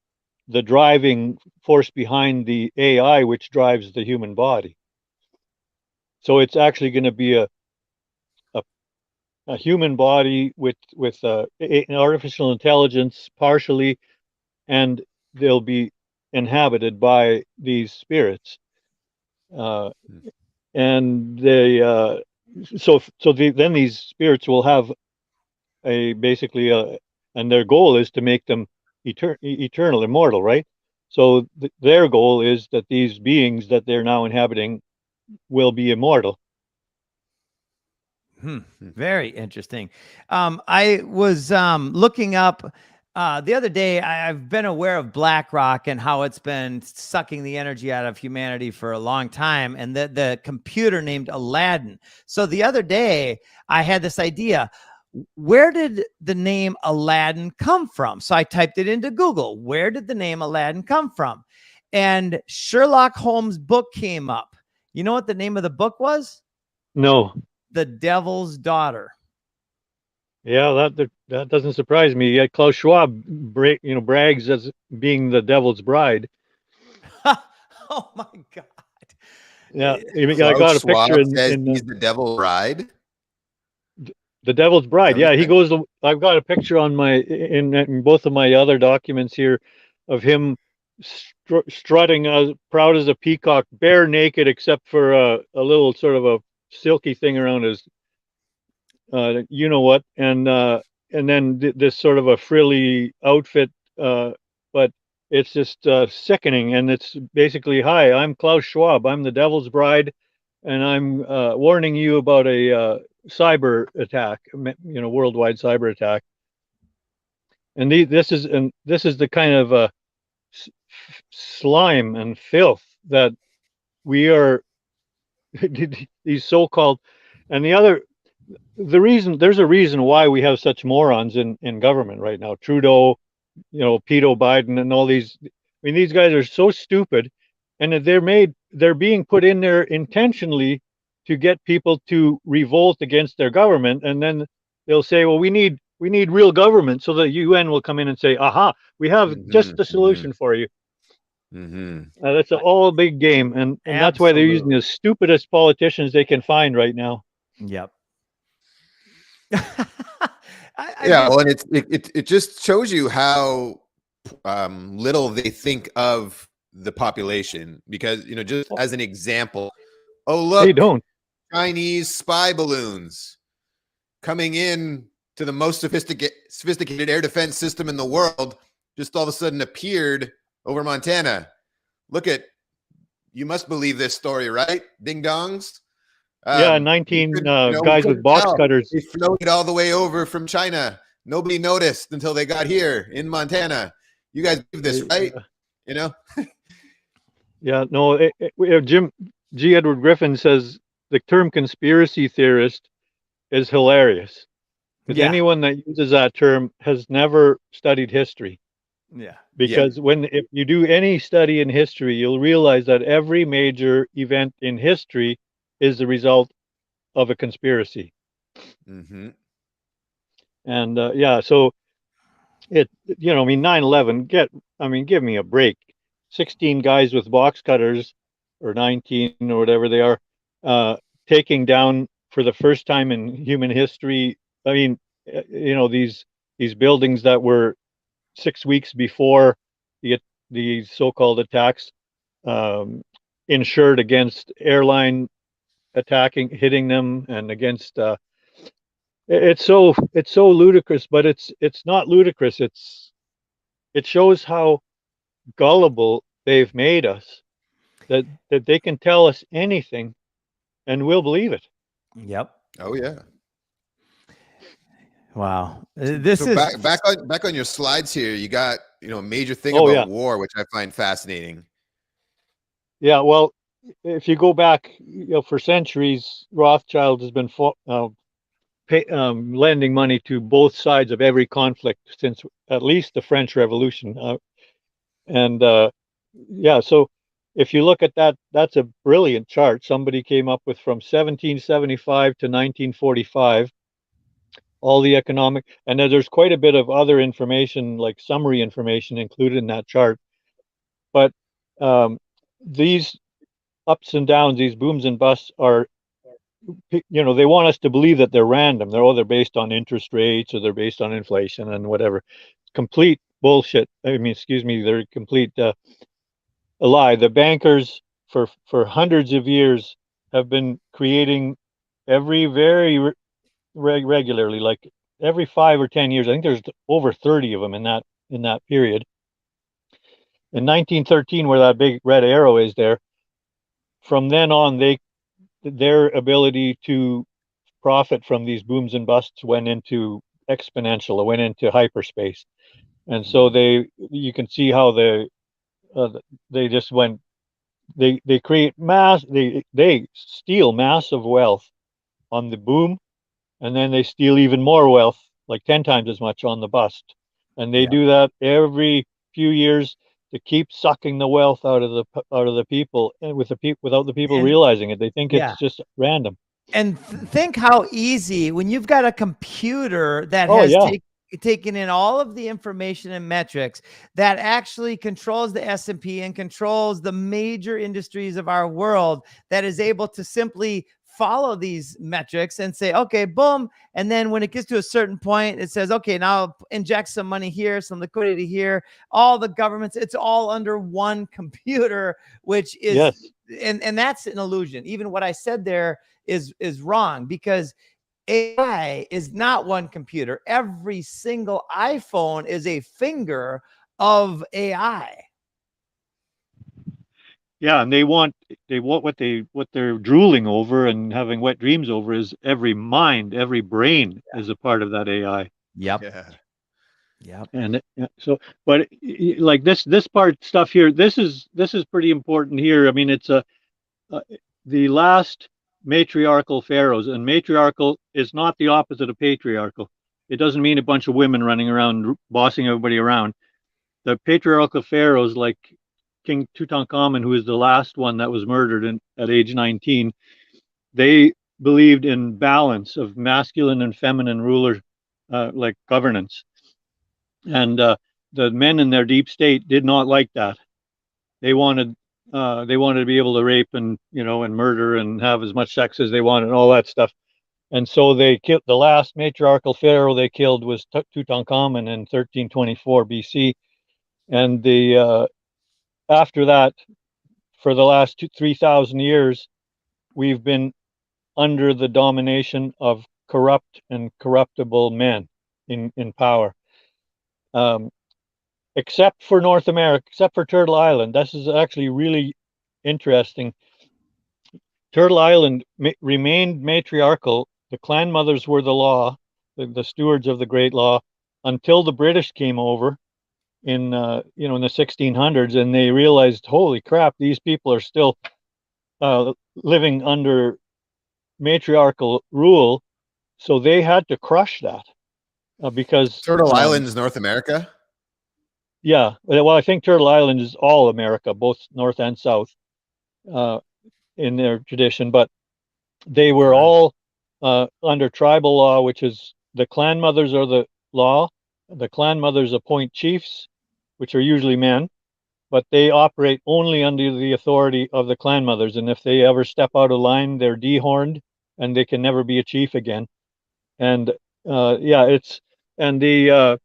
the driving force behind the AI, which drives the human body. So it's actually going to be a human body with an artificial intelligence partially, and they'll be inhabited by these spirits. And they then these spirits will have and their goal is to make them eternal, immortal, right? So their goal is that these beings that they're now inhabiting will be immortal. Very interesting. I was looking up the other day. I've been aware of BlackRock and how it's been sucking the energy out of humanity for a long time, and the computer named Aladdin. So the other day I had this idea. Where did the name Aladdin come from? So I typed it into Google. Where did the name Aladdin come from? And Sherlock Holmes' book came up. You know what the name of the book was? No. The Devil's Daughter. Yeah, that doesn't surprise me. Yeah, Klaus Schwab brags as being the devil's bride. Oh my God. Yeah, I got a picture in he's the devil's bride. The Devil's Bride. Yeah, he goes. I've got a picture on in both of my other documents here of him strutting as proud as a peacock, bare naked, except for a little sort of a silky thing around his, you know what, and then this sort of a frilly outfit, but it's just sickening. And it's basically, hi, I'm Klaus Schwab. I'm the devil's bride, and I'm warning you about a cyber attack, worldwide cyber attack. And this is the kind of slime and filth that we are these so-called. And there's a reason why we have such morons in government right now. Trudeau, Pedo Biden, and all these. I mean, these guys are so stupid, and they're being put in there intentionally to get people to revolt against their government, and then they'll say, well, we need real government, so the UN will come in and say, aha, we have just the solution for you. That's all a big game, and that's why they're using the stupidest politicians they can find right now. Yep. Well, and it just shows you how little they think of the population, because just as an example, look, they don't. Chinese spy balloons coming in to the most sophisticated air defense system in the world just all of a sudden appeared over Montana. Look at, you must believe this story, right? Ding dongs. 19 guys with box cutters. They floated all the way over from China. Nobody noticed until they got here in Montana. You guys believe this, right? Yeah, no. Jim G. Edward Griffin says the term conspiracy theorist is hilarious, because anyone that uses that term has never studied history. Yeah. Because if you do any study in history, you'll realize that every major event in history is the result of a conspiracy. And so it, 9/11, give me a break. 16 guys with box cutters, or 19 or whatever they are, taking down for the first time in human history. I mean, these buildings that were 6 weeks before the so-called attacks, insured against airline hitting them, and against it's so ludicrous, but it's not ludicrous. It shows how gullible they've made us, that they can tell us anything and we'll believe it. Yep. Oh yeah. Wow. This is back on your slides here. You got a major thing about war, which I find fascinating. Yeah, well, if you go back, for centuries, Rothschilds has been lending money to both sides of every conflict since at least the French Revolution. So if you look at that, that's a brilliant chart somebody came up with from 1775 to 1945. All the economic, and then there's quite a bit of other information, like summary information, included in that chart. But these ups and downs, these booms and busts are, they want us to believe that they're random. They're based on interest rates, or they're based on inflation and whatever. Complete bullshit. I mean, excuse me, they're complete a lie. The bankers for hundreds of years have been creating very regularly, like every 5 or 10 years. I think there's over 30 of them in that period. In 1913, where that big red arrow is there, from then on, their ability to profit from these booms and busts went into exponential. It went into hyperspace, and so you can see how they just went. They create they steal massive wealth on the boom, and then they steal even more wealth, like 10 times as much, on the bust. And they do that every few years to keep sucking the wealth out of the people, and without the people realizing it. They think it's just random. And think how easy, when you've got a computer that has taken in all of the information and metrics, that actually controls the S&P and controls the major industries of our world, that is able to simply follow these metrics and say, okay, boom. And then when it gets to a certain point, it says, okay, now inject some money here, some liquidity here, all the governments, it's all under one computer, which is, and that's an illusion. Even what I said there is wrong, because AI is not one computer. Every single iPhone is a finger of AI. Yeah, and they want what they're drooling over and having wet dreams over is every mind, every brain is a part of that AI. Yep. Yeah. Yep. And so, but like this part stuff here, this is pretty important here. I mean, it's the last matriarchal pharaohs, and matriarchal is not the opposite of patriarchal. It doesn't mean a bunch of women running around bossing everybody around. The patriarchal pharaohs, like King Tutankhamun, who is the last one that was murdered at age 19, they believed in balance of masculine and feminine ruler, like governance. And the men in their deep state did not like that. They wanted to be able to rape and and murder and have as much sex as they wanted and all that stuff. And so they killed the last matriarchal pharaoh they killed was Tutankhamun in 1324 BC. And the after that, for the last 3,000 years, we've been under the domination of corrupt and corruptible men in power. Except for North America, except for Turtle Island. This is actually really interesting. Turtle Island remained matriarchal. The clan mothers were the law, the stewards of the great law, until the British came over in in the 1600s, and they realized, holy crap, these people are still living under matriarchal rule. So they had to crush that because Turtle Island's North America. Yeah, well, I think Turtle Island is all America, both North and South, in their tradition. But they were all under tribal law, which is the clan mothers are the law. The clan mothers appoint chiefs, which are usually men, but they operate only under the authority of the clan mothers. And if they ever step out of line, they're dehorned, and they can never be a chief again. And the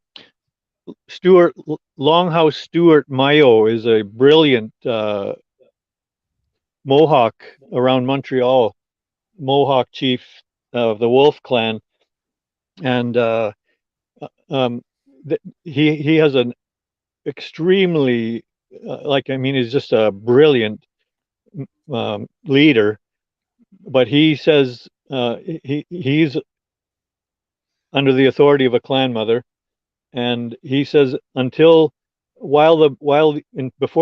Longhouse Stuart Mayo is a brilliant Mohawk around Montreal, Mohawk chief of the Wolf clan, and he has an extremely he's just a brilliant leader, but he says he's under the authority of a clan mother. And he says before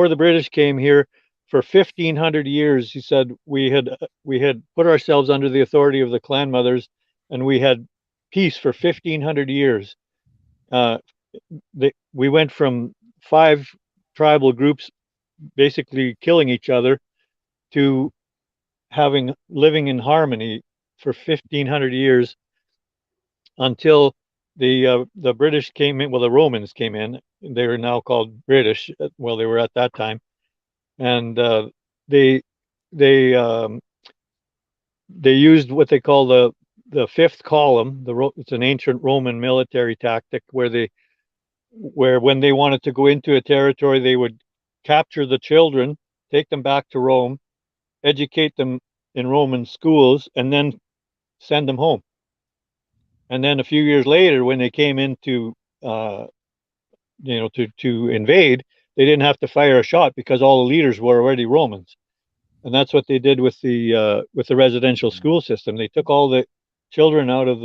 the British came here, for 1,500 years, he said we had put ourselves under the authority of the clan mothers, and we had peace for 1,500 years. We went from 5 tribal groups basically killing each other to living in harmony for 1,500 years until the British came in. Well, the Romans came in. They were now called British. Well, they were at that time, and they used what they call the fifth column. It's an ancient Roman military tactic where when they wanted to go into a territory, they would capture the children, take them back to Rome, educate them in Roman schools, and then send them home. And then a few years later, when they came into, to invade, they didn't have to fire a shot because all the leaders were already Romans. And that's what they did with the residential school system. They took all the children out of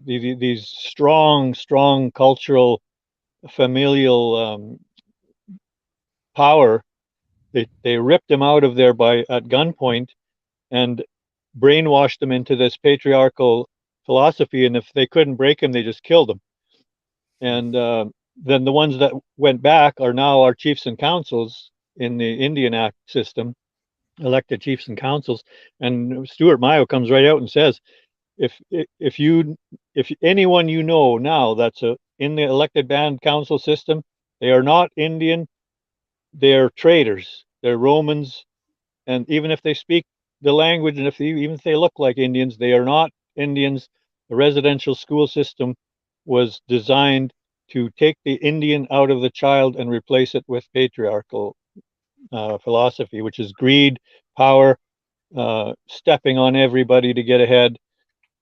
these strong cultural, familial power. They ripped them out of there at gunpoint and brainwashed them into this patriarchal philosophy, and if they couldn't break him, they just killed him. And then the ones that went back are now our chiefs and councils in the Indian Act system, elected chiefs and councils. And Stuart Mayo comes right out and says, if anyone now that's in the elected band council system, they are not Indian, they're traitors, they're Romans, and even if they speak the language and even if they look like Indians, they are not Indians. The residential school system was designed to take the Indian out of the child and replace it with patriarchal philosophy, which is greed, power, stepping on everybody to get ahead.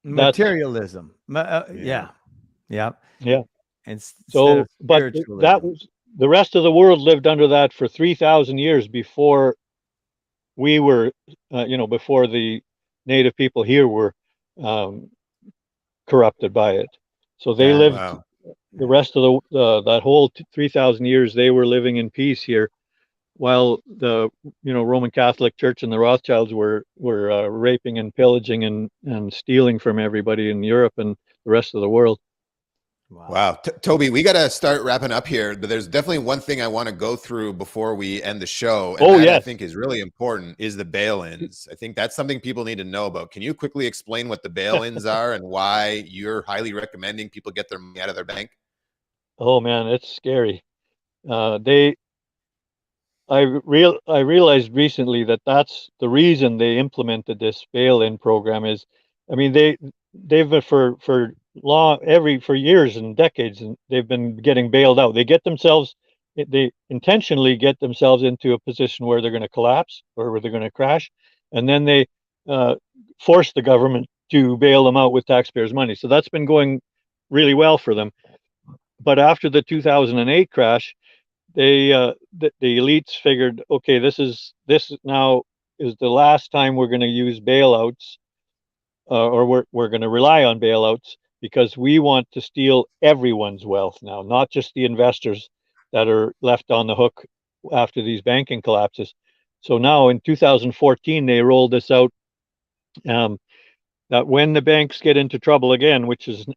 Materialism. Yeah. Yeah. instead of but spiritualism. that was the rest of the world lived under that for 3,000 years before we were, before the native people here were um, corrupted by it. So they That- lived Wow. the rest of that whole 3,000 years. They were living in peace here, while the Roman Catholic Church and the Rothschilds were raping and pillaging and stealing from everybody in Europe and the rest of the world. Wow. Toby, we got to start wrapping up here, but there's definitely one thing I want to go through before we end the show. And Oh, that I yes. think is really important is the bailins. I think that's something people need to know about. Can you quickly explain what the bailins are and why you're highly recommending people get their money out of their bank? Oh man, it's scary. I realized recently that that's the reason they implemented this bail-in program is, I mean, they've been for years and decades, and they've been getting bailed out. They intentionally get themselves into a position where they're going to collapse or where they're going to crash, and then they force the government to bail them out with taxpayers' money. So that's been going really well for them. But after the 2008 crash, the elites figured, okay, this now is the last time we're going to use bailouts, or we're going to rely on bailouts, because we want to steal everyone's wealth now, not just the investors that are left on the hook after these banking collapses. So now in 2014 they rolled this out, that when the banks get into trouble again, which is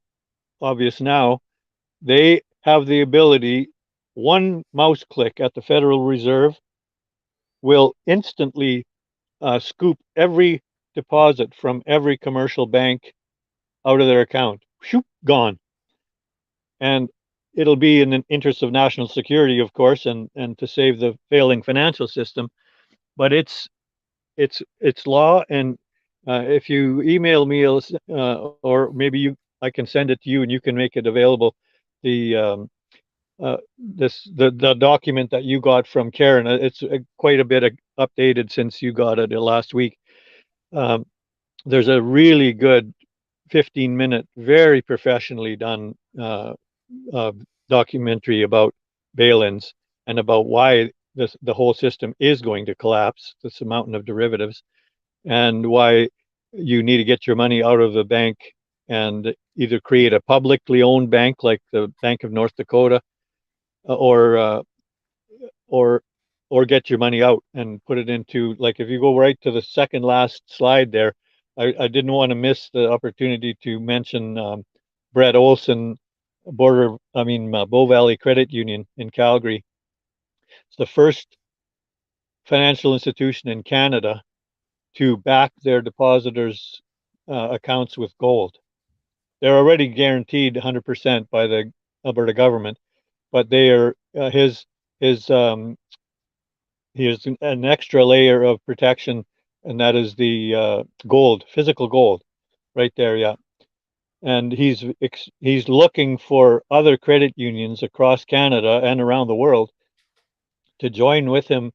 obvious now, they have the ability. One mouse click at the Federal Reserve will instantly scoop every deposit from every commercial bank out of their account. Shoop, gone. And it'll be in the interest of national security, of course, and to save the failing financial system. But it's law. And if you email me, or maybe I can send it to you, and you can make it available. The the document that you got from Karen, it's quite a bit updated since you got it last week. There's a really good 15-minute, very professionally done documentary about bail-ins and about why the whole system is going to collapse, this mountain of derivatives, and why you need to get your money out of the bank and either create a publicly owned bank like the Bank of North Dakota, or get your money out and put it into, like, if you go right to the second last slide there, I didn't want to miss the opportunity to mention Brett Olson, Bow Valley Credit Union in Calgary. It's the first financial institution in Canada to back their depositors' accounts with gold. They're already guaranteed 100% by the Alberta government, but they are he has an extra layer of protection, and that is the gold, physical gold, right there, yeah. And he's looking for other credit unions across Canada and around the world to join with him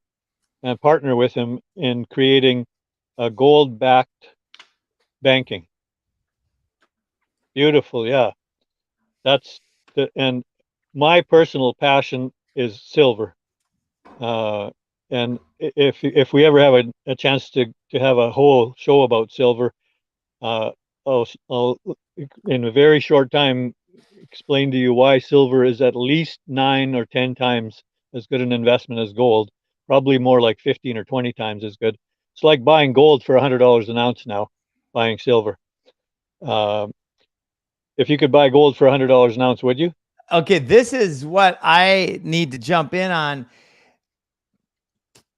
and partner with him in creating a gold-backed banking. Beautiful, yeah. And my personal passion is silver. And if we ever have a chance to have a whole show about silver, I'll in a very short time explain to you why silver is at least 9 or 10 times as good an investment as gold, probably more like 15 or 20 times as good. It's like buying gold for $100 an ounce now, buying silver. If you could buy gold for $100 an ounce, would you? Okay, this is what I need to jump in on.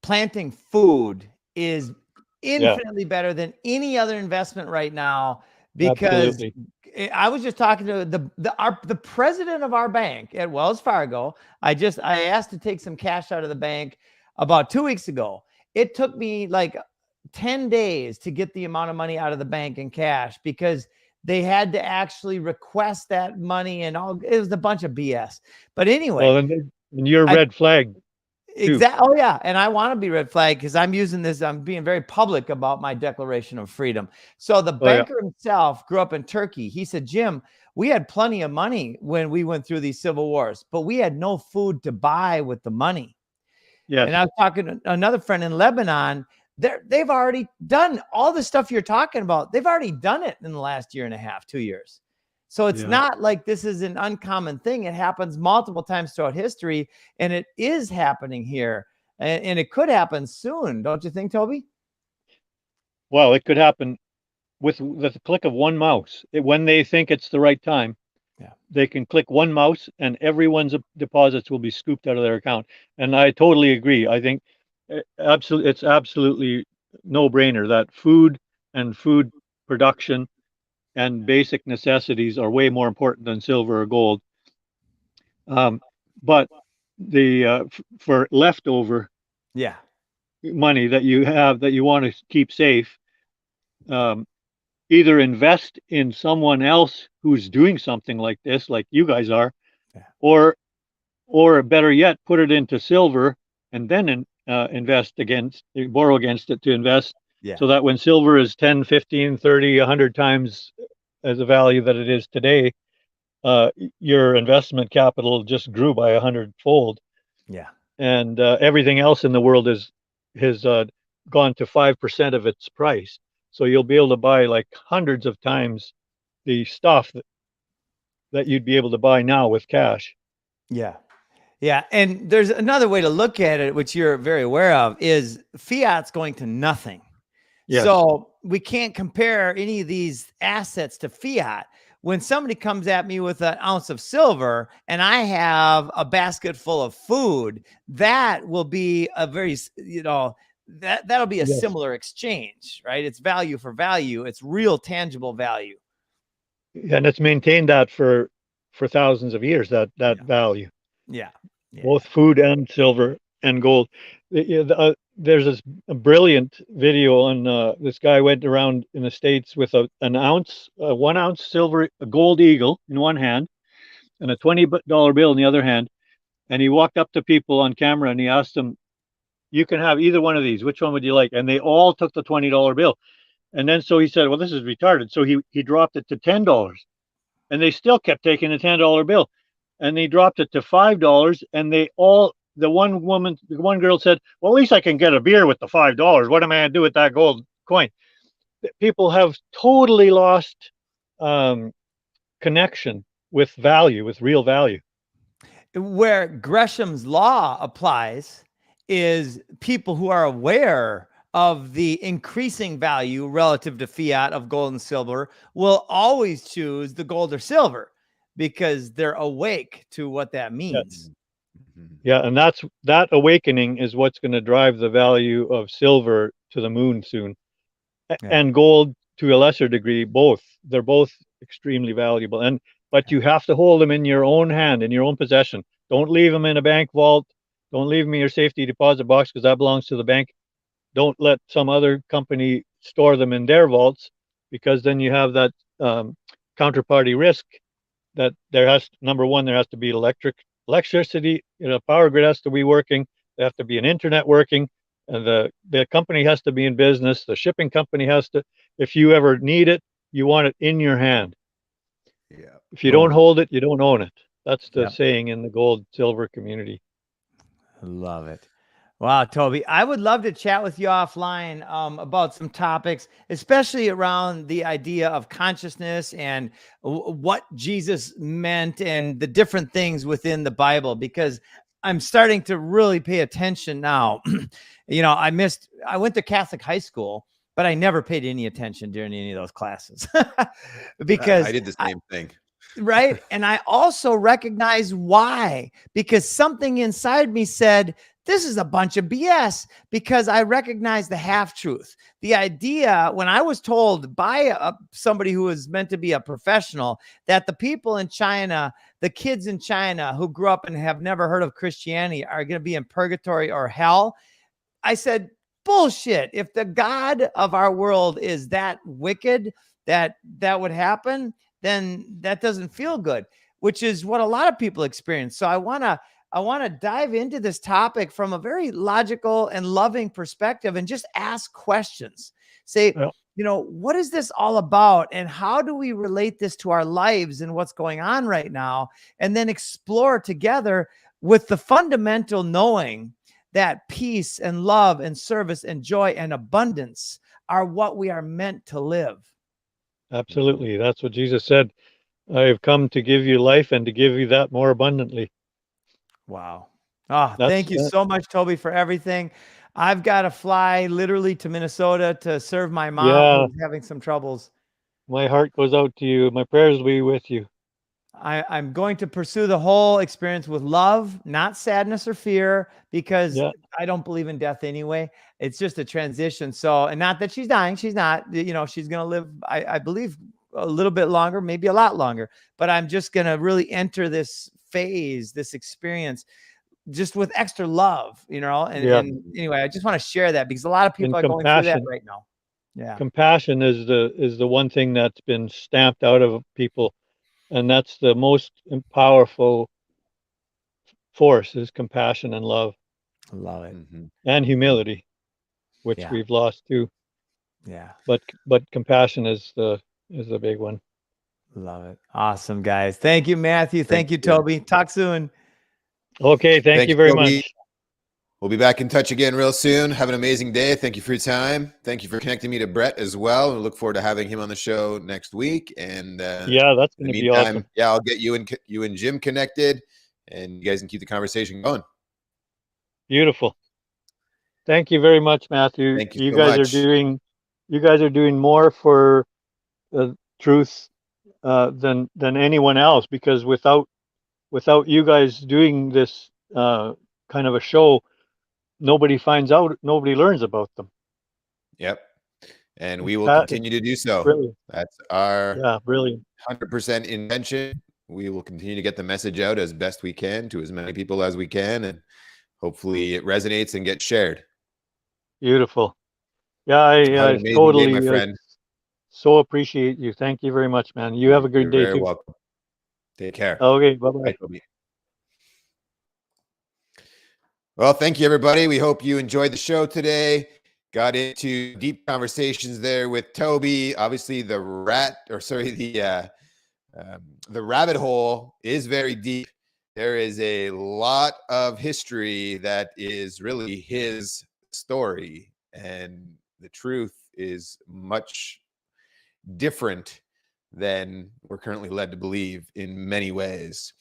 Planting food is infinitely better than any other investment right now, because Absolutely. I was just talking to the president of our bank at Wells Fargo. I asked to take some cash out of the bank about 2 weeks ago. It took me like 10 days to get the amount of money out of the bank in cash, because they had to actually request that money, and all. It was a bunch of BS. But anyway, Well, and you're red flag. Exactly. Oh yeah. And I want to be red flag because I'm using this. I'm being very public about my declaration of freedom. So the Oh, yeah. banker himself grew up in Turkey. He said, Jim, we had plenty of money when we went through these civil wars, but we had no food to buy with the money. Yes. And I was talking to another friend in Lebanon. They've already done all the stuff you're talking about. They've already done it in the last year and a half, 2 years. So it's not like this is an uncommon thing. It happens multiple times throughout history, and it is happening here. And it could happen soon, don't you think, Toby? Well, it could happen with the click of one mouse. When they think it's the right time, they can click one mouse and everyone's deposits will be scooped out of their account. And I totally agree. I think it's absolutely no brainer that food and food production and basic necessities are way more important than silver or gold. But for leftover money that you have that you want to keep safe, either invest in someone else who's doing something like this, like you guys are, or better yet, put it into silver and then borrow against it to invest, so that when silver is 10, 15, 30, 100 times as a value that it is today, your investment capital just grew by 100-fold. And everything else in the world has gone to 5% of its price. So you'll be able to buy like hundreds of times the stuff that you'd be able to buy now with cash. Yeah. And there's another way to look at it, which you're very aware of, is fiat's going to nothing. Yes. So we can't compare any of these assets to fiat. When somebody comes at me with an ounce of silver and I have a basket full of food, that will be a very, that'll be a similar exchange, right? It's value for value. It's real tangible value. And it's maintained that for thousands of years, that value. Both food and silver and gold. There's this brilliant video on this guy went around in the States with a 1 ounce silver, a gold eagle in one hand and a $20 bill in the other hand. And he walked up to people on camera and he asked them, you can have either one of these. Which one would you like? And they all took the $20 bill. And then so he said, well, this is retarded. So he dropped it to $10. And they still kept taking the $10 bill. And he dropped it to $5. And the one girl said, well, at least I can get a beer with the $5. What am I going to do with that gold coin? People have totally lost connection with value, with real value. Where Gresham's law applies is people who are aware of the increasing value relative to fiat of gold and silver will always choose the gold or silver because they're awake to what that means. Yeah, and that awakening is what's going to drive the value of silver to the moon soon. And gold to a lesser degree, both. They're both extremely valuable. But you have to hold them in your own hand, in your own possession. Don't leave them in a bank vault. Don't leave them in your safety deposit box because that belongs to the bank. Don't let some other company store them in their vaults, because then you have that counterparty risk that number one, there has to be electricity, power grid has to be working. There have to be an internet working, and the company has to be in business. The shipping company has to. If you ever need it, you want it in your hand. If you don't hold it, you don't own it. That's the saying in the gold silver community. I love it. Wow, Toby, I would love to chat with you offline about some topics, especially around the idea of consciousness and what Jesus meant and the different things within the Bible, because I'm starting to really pay attention now. I went to Catholic high school, but I never paid any attention during any of those classes because I did the same thing. Right. And I also recognize why, because something inside me said, this is a bunch of BS, because I recognize the half truth. The idea, when I was told by somebody who was meant to be a professional, that the people in China, the kids in China who grew up and have never heard of Christianity are going to be in purgatory or hell, I said, bullshit. If the God of our world is that wicked, that would happen, then that doesn't feel good, which is what a lot of people experience. So I want to I want to dive into this topic from a very logical and loving perspective and just ask questions. Say, Yeah. what is this all about? And how do we relate this to our lives and what's going on right now? And then explore together with the fundamental knowing that peace and love and service and joy and abundance are what we are meant to live. Absolutely. That's what Jesus said. I have come to give you life and to give you that more abundantly. Wow. Ah, That's thank you so much, Toby, for everything. I've got to fly literally to Minnesota to serve my mom yeah. who's having some troubles. My heart goes out to you. My prayers will be with you. I'm going to pursue the whole experience with love, not sadness or fear, because Yeah. I don't believe in death anyway. It's just a transition. So, and not that she's dying. She's not, she's going to live, I believe, a little bit longer, maybe a lot longer, but I'm just going to really enter this phase, this experience, just with extra love, Yeah. and anyway, I just want to share that because a lot of people And are going through that compassion. right now. Yeah. Compassion is the one thing that's been stamped out of people, and that's the most powerful force is compassion and love I love it. and humility, which Yeah. we've lost too. Yeah. But compassion is the big one. Love it. Awesome, guys. Thank you, Matthew. Thank you, Toby. Talk soon. Okay, thank you very Toby. much. We'll be back in touch again real soon. Have an amazing day. Thank you for your time. Thank you for connecting me to Brett as well. We look forward to having him on the show next week. And yeah, that's in going the to be meantime, awesome. yeah, I'll get you and Jim connected, and you guys can keep the conversation going. Beautiful. Thank you very much, Matthew. Thank you You so guys much. you guys are doing more for truth than anyone else, because without you guys doing this kind of a show, nobody finds out, nobody learns about them. Yep. And we will It's continue to do so. brilliant. That's our Brilliant. 100% intention. We will continue to get the message out as best we can to as many people as we can, and hopefully it resonates and gets shared. Beautiful. Yeah, Have an I amazing totally day, my friend. so appreciate you. Thank you very much, man. You have a good You're day very too. welcome. Take care. Okay, bye-bye. Bye, Toby. Well, thank you, everybody. We hope you enjoyed the show today. Got into deep conversations there with Toby. Obviously, the rabbit hole is very deep. There is a lot of history that is really his story, and the truth is much different than we're currently led to believe in many ways.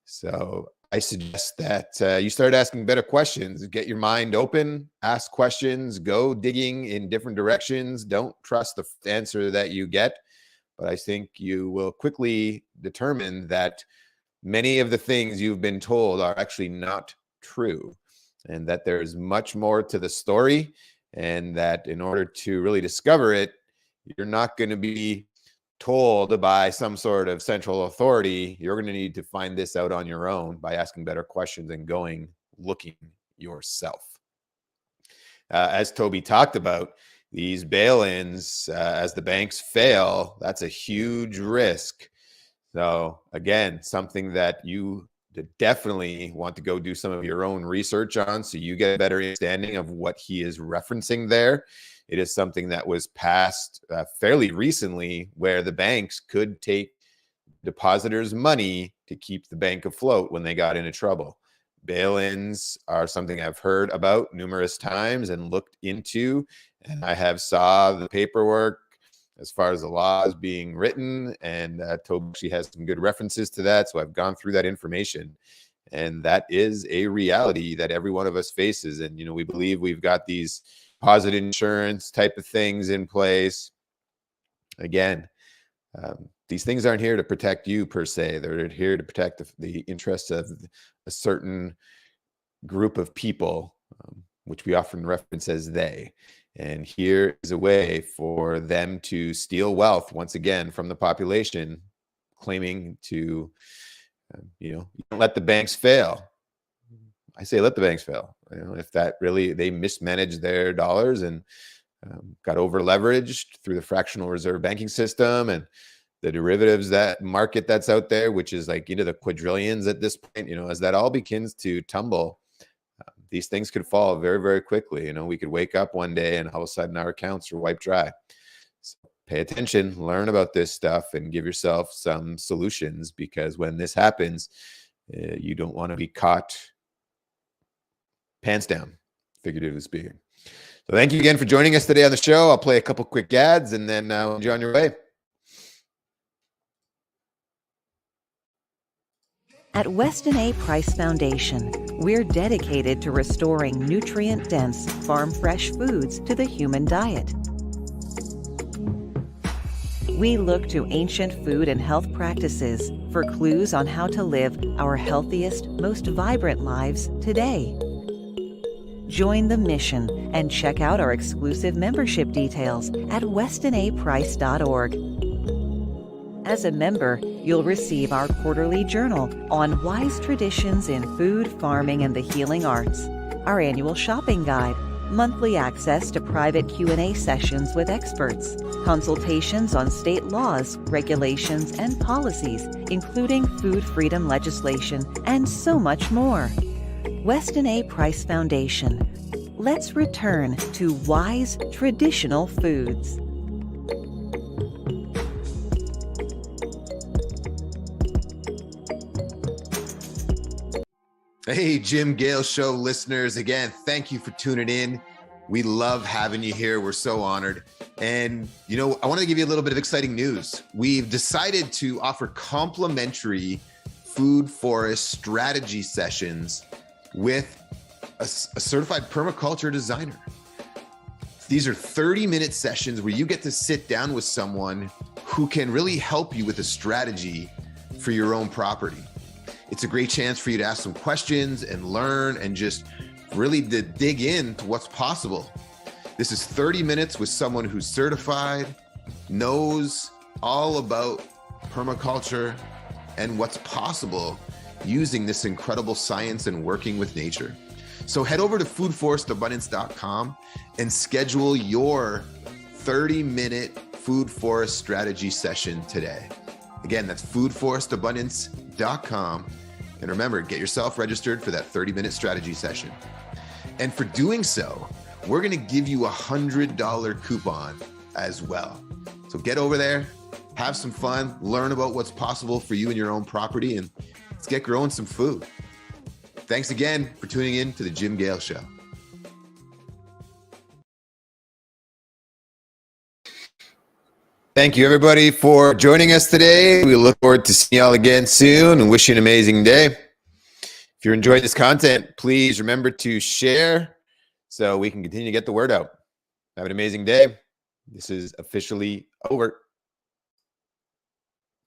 So I suggest that you start asking better questions, get your mind open, ask questions, go digging in different directions. Don't trust the answer that you get. But I think you will quickly determine that many of the things you've been told are actually not true, and that there's much more to the story, and that in order to really discover it, you're not going to be told by some sort of central authority. You're going to need to find this out on your own by asking better questions and going looking yourself. As Toby talked about, these bail-ins, as the banks fail, that's a huge risk. So again, something that you definitely want to go do some of your own research on, so you get a better understanding of what he is referencing there. It is something that was passed fairly recently, where the banks could take depositors' money to keep the bank afloat when they got into trouble. Bail-ins are something I've heard about numerous times and looked into, and I have saw the paperwork as far as the laws being written, and Toby actually has some good references to that, so I've gone through that information, and that is a reality that every one of us faces. And we believe we've got these deposit insurance type of things in place. Again, these things aren't here to protect you per se. They're here to protect the interests of a certain group of people, which we often reference as they. And here is a way for them to steal wealth once again from the population, claiming to, you don't let the banks fail. I say let the banks fail. If that really, they mismanaged their dollars and got over leveraged through the fractional reserve banking system, and the derivatives that market that's out there, which is like into the quadrillions at this point, as that all begins to tumble, these things could fall very, very quickly. We could wake up one day and all of a sudden our accounts are wiped dry. So pay attention, learn about this stuff, and give yourself some solutions, because when this happens, you don't want to be caught pants down, figuratively speaking. So thank you again for joining us today on the show. I'll play a couple quick ads and then enjoy on your way. At Weston A. Price Foundation, we're dedicated to restoring nutrient-dense, farm-fresh foods to the human diet. We look to ancient food and health practices for clues on how to live our healthiest, most vibrant lives today. Join the mission and check out our exclusive membership details at westonaprice.org. As a member, you'll receive our quarterly journal on wise traditions in food, farming, and the healing arts, our annual shopping guide, monthly access to private Q&A sessions with experts, consultations on state laws, regulations, and policies, including food freedom legislation, and so much more. Weston A. Price Foundation. Let's return to wise traditional foods. Hey, Jim Gale Show listeners, again, thank you for tuning in. We love having you here. We're so honored. And, I wanted to give you a little bit of exciting news. We've decided to offer complimentary food forest strategy sessions with a certified permaculture designer. These are 30-minute sessions where you get to sit down with someone who can really help you with a strategy for your own property. It's a great chance for you to ask some questions and learn and just really to dig into what's possible. This is 30 minutes with someone who's certified, knows all about permaculture and what's possible using this incredible science and working with nature. So head over to foodforestabundance.com and schedule your 30-minute food forest strategy session today. Again, that's foodforestabundance.com. And remember, get yourself registered for that 30-minute strategy session. And for doing so, we're going to give you a $100 coupon as well. So get over there, have some fun, learn about what's possible for you and your own property, and let's get growing some food. Thanks again for tuning in to the Jim Gale Show. Thank you, everybody, for joining us today. We look forward to seeing y'all again soon and wish you an amazing day. If you're enjoying this content, please remember to share so we can continue to get the word out. Have an amazing day. This is officially over.